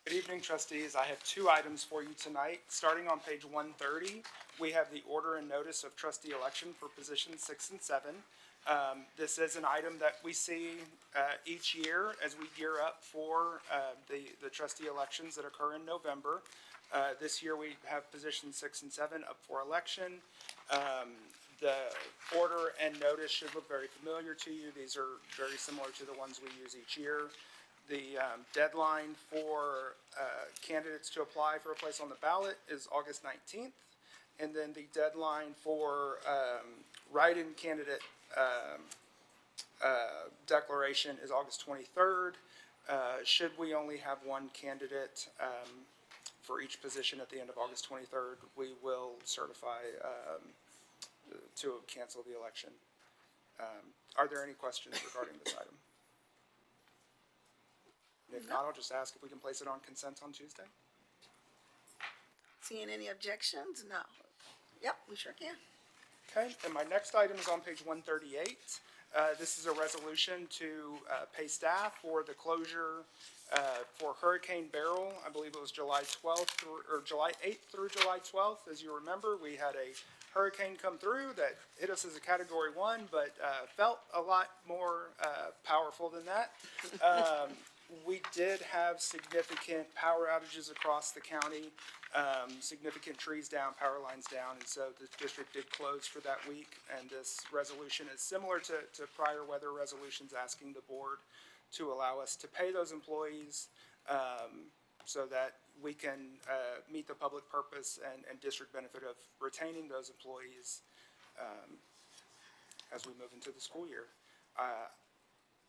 Good evening, trustees. I have two items for you tonight. Starting on page 130, we have the order and notice of trustee election for positions 6 and 7. This is an item that we see each year as we gear up for the trustee elections that occur in November. This year we have positions 6 and 7 up for election. The order and notice should look very familiar to you. These are very similar to the ones we use each year. The deadline for candidates to apply for a place on the ballot is August 19th. And then the deadline for write-in candidate declaration is August 23rd. Should we only have one candidate for each position at the end of August 23rd, we will certify to cancel the election. Are there any questions regarding this item? If not, I'll just ask if we can place it on consent on Tuesday. Seeing any objections? No. Yep, we sure can. Okay, and my next item is on page 138. This is a resolution to pay staff for the closure for Hurricane Beryl. I believe it was July 12th or July 8th through July 12th. As you remember, we had a hurricane come through that hit us as a Category 1, but felt a lot more powerful than that. We did have significant power outages across the county, significant trees down, power lines down, and so the district did close for that week. And this resolution is similar to prior weather resolutions, asking the board to allow us to pay those employees so that we can meet the public purpose and district benefit of retaining those employees as we move into the school year.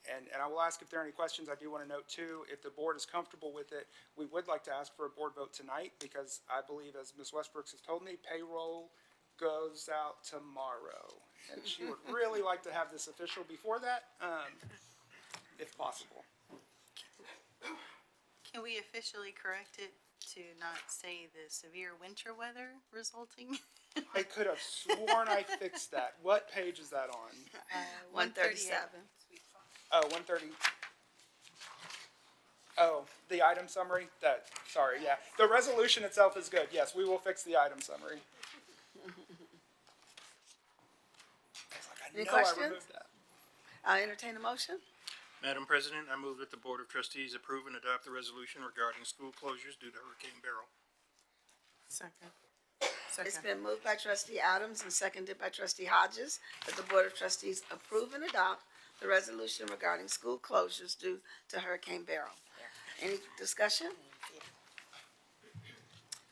And I will ask if there are any questions. I do want to note too, if the board is comfortable with it, we would like to ask for a board vote tonight because I believe, as Ms. Westbrooks has told me, payroll goes out tomorrow. And she would really like to have this official before that, if possible. Can we officially correct it to not say the severe winter weather resulting? I could have sworn I fixed that. What page is that on? 137. Oh, 130. Oh, the item summary? Sorry, yeah. The resolution itself is good. Yes, we will fix the item summary. Any I questions? removed that. I'll entertain a motion. Madam President, I move that the Board of Trustees approve and adopt the resolution regarding school closures due to Hurricane Beryl. Second. It's been moved by trustee Adams and seconded by trustee Hodges that the Board of Trustees approve and adopt the resolution regarding school closures due to Hurricane Beryl. Any discussion?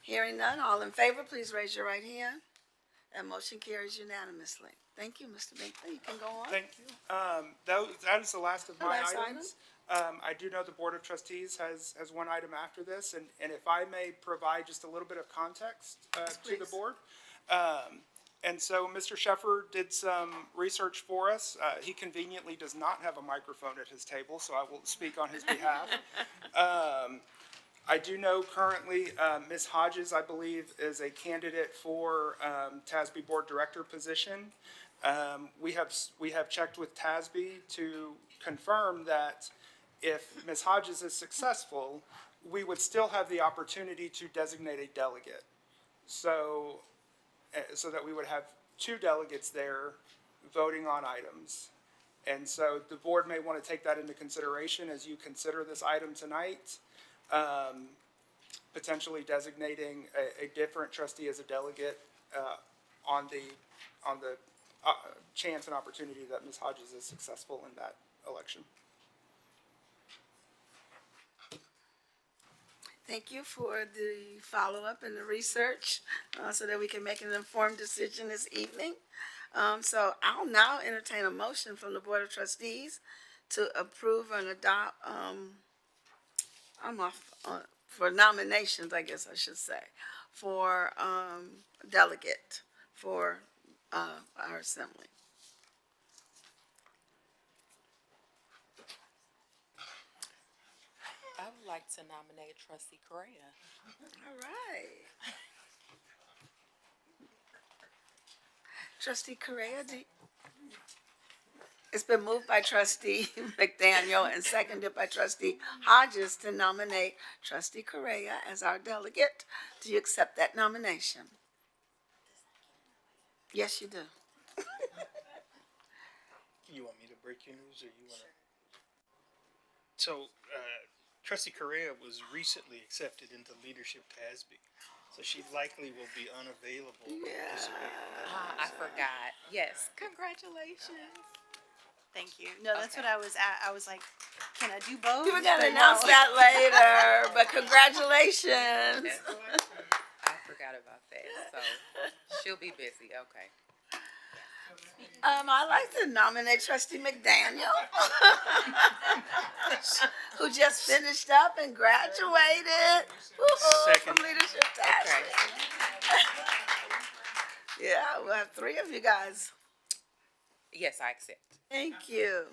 Hearing none, all in favor, please raise your right hand. That motion carries unanimously. Thank you, Mr. Binkley. You can go on. Thank you. That is the last of The my last items. I do know the Board of Trustees has one item after this, and if I may provide just a little bit of context to the please. board. And so Mr. Sheffer did some research for us. He conveniently does not have a microphone at his table, so I will speak on his behalf. I do know currently Ms. Hodges, I believe, is a candidate for TASB Board Director position. We have checked with TASB to confirm that if Ms. Hodges is successful, we would still have the opportunity to designate a delegate. So that we would have 2 delegates there voting on items. And so the board may want to take that into consideration as you consider this item tonight. Potentially designating a different trustee as a delegate on the chance and opportunity that Ms. Hodges is successful in that election. Thank you for the follow-up and the research, so that we can make an informed decision this evening. So I'll now entertain a motion from the Board of Trustees to approve and adopt, for nominations, I guess I should say, for, delegate for, our assembly. I would like to nominate trustee Correa. All right. Trustee Correa, it's been moved by trustee McDaniel and seconded by trustee Hodges to nominate trustee Correa as our delegate. Do you accept that nomination? Yes, you do. You want me to break your news, or you want to? So, Trustee Correa was recently accepted into leadership TASB, so she likely will be unavailable. Yeah. I forgot. Yes, congratulations. Thank you. No, that's what I was at. I was like, can I do both? We're gonna But announce no. that later, but congratulations. I forgot about that, so she'll be busy, okay. I'd like to nominate trustee McDaniel, who just finished up and graduated. Woo-hoo, from leadership task. Yeah, we'll have 3 of you guys. Yes, I accept. Thank you.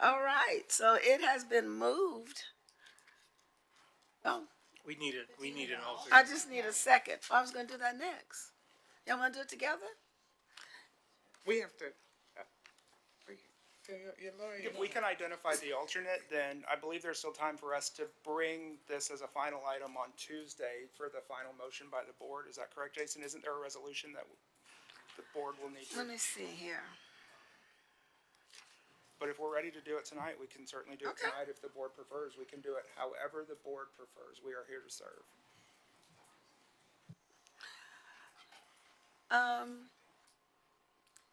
All right, so it has been moved. Oh, We need an alternate. I just need a second. I was gonna do that next. Y'all wanna do it together? We have to. If we can identify the alternate, then I believe there's still time for us to bring this as a final item on Tuesday for the final motion by the board. Is that correct, Jason? Isn't there a resolution that the board will need to? Let me see here. But if we're ready to do it tonight, we can certainly do it tonight. If the board prefers, we can do it however the board prefers. We are here to serve.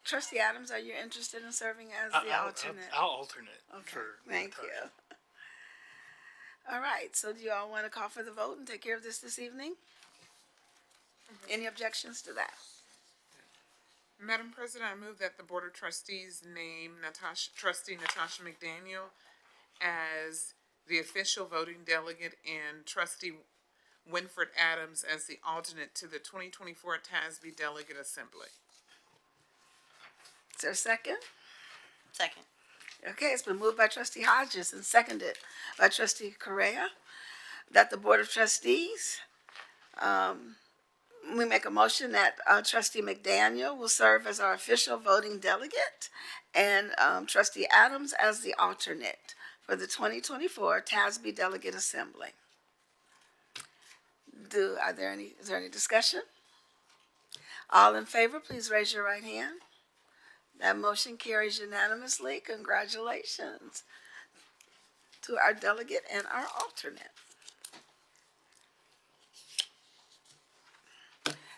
Trustee Adams, are you interested in serving as the alternate? I'll alternate. Okay, thank you. All right, so do you all want to call for the vote and take care of this evening? Any objections to that? Madam President, I move that the Board of Trustees name trustee Natasha McDaniel as the official voting delegate and trustee Winfred Adams as the alternate to the 2024 TASB Delegate Assembly. Is there a second? Second. Okay, it's been moved by trustee Hodges and seconded by trustee Correa that the Board of Trustees, we make a motion that trustee McDaniel will serve as our official voting delegate and trustee Adams as the alternate for the 2024 TASB Delegate Assembly. Is there any discussion? All in favor, please raise your right hand. That motion carries unanimously. Congratulations. to our delegate and our alternate.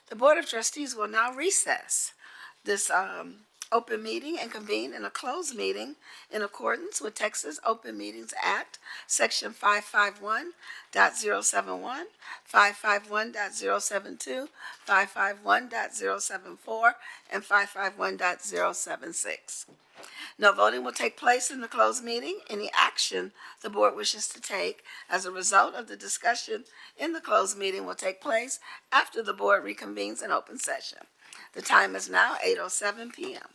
The Board of Trustees will now recess this open meeting and convene in a closed meeting in accordance with Texas Open Meetings Act, Section 551.071, 551.072, 551.074, and 551.076. No voting will take place in the closed meeting. Any action the board wishes to take as a result of the discussion in the closed meeting will take place after the board reconvenes in open session. The time is now 8:07 p.m.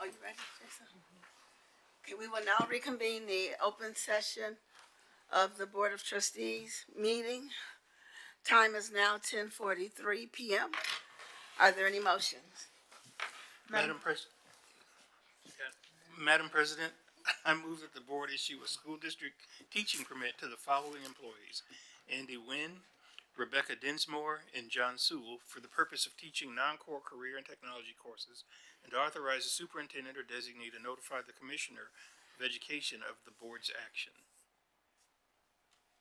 Oh, you ready, Jason? Okay, we will now reconvene the open session of the Board of Trustees meeting. Time is now 10:43 p.m. Are there any motions? Madam President, I move that the board issue a school district teaching permit to the following employees: Andy Nguyen, Rebecca Dinsmore, and John Sewell for the purpose of teaching non-core career and technology courses, and to authorize the superintendent or designee to notify the commissioner of education of the board's action.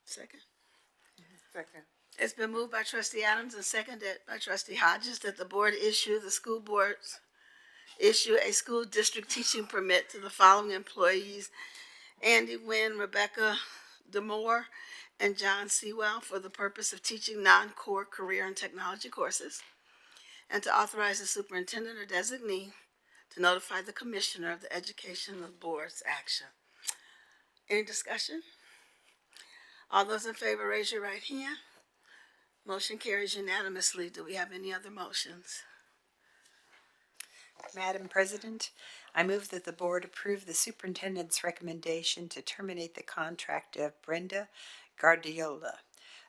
Second. Second. It's been moved by trustee Adams and seconded by trustee Hodges that the board issue a school district teaching permit to the following employees: Andy Nguyen, Rebecca Demore, and John Sewell for the purpose of teaching non-core career and technology courses, and to authorize the superintendent or designee to notify the commissioner of the education of the board's action. Any discussion? All those in favor, raise your right hand. Motion carries unanimously. Do we have any other motions? Madam President, I move that the board approve the superintendent's recommendation to terminate the contract of Brenda Guardiola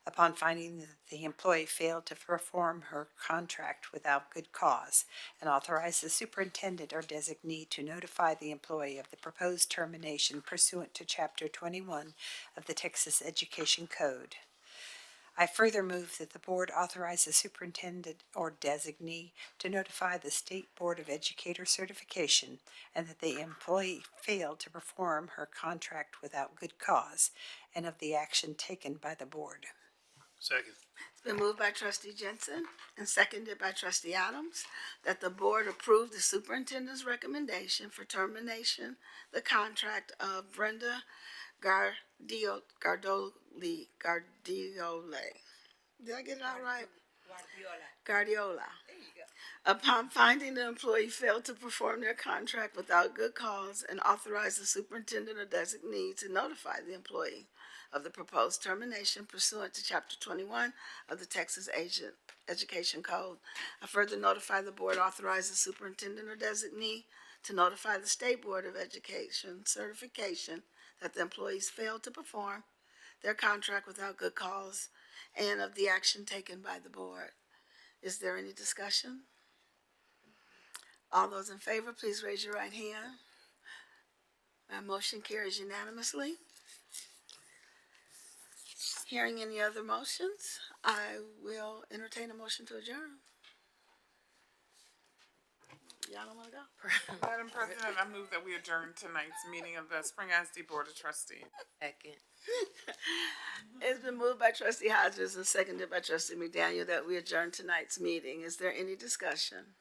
upon finding that the employee failed to perform her contract without good cause, and authorize the superintendent or designee to notify the employee of the proposed termination pursuant to Chapter 21 of the Texas Education Code. I further move that the board authorize the superintendent or designee to notify the State Board of Educator certification, and that the employee failed to perform her contract without good cause, and of the action taken by the board. Second. It's been moved by trustee Jensen and seconded by trustee Adams that the board approve the superintendent's recommendation for termination the contract of Brenda Guardiola. Did I get it out right? Guardiola. Upon finding the employee failed to perform their contract without good cause, and authorize the superintendent or designee to notify the employee of the proposed termination pursuant to Chapter 21 of the Texas Education Code. I further notify the board, authorize the superintendent or designee to notify the State Board of Education certification that the employees failed to perform their contract without good cause, and of the action taken by the board. Is there any discussion? All those in favor, please raise your right hand. My motion carries unanimously. Hearing any other motions, I will entertain a motion to adjourn. Y'all don't want to go? Madam President, I move that we adjourn tonight's meeting of the Spring ISD Board of Trustees. Second. It's been moved by trustee Hodges and seconded by trustee McDaniel that we adjourn tonight's meeting. Is there any discussion?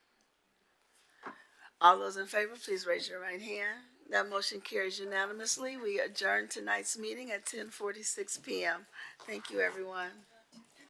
All those in favor, please raise your right hand. That motion carries unanimously. We adjourn tonight's meeting at 10:46 p.m. Thank you, everyone.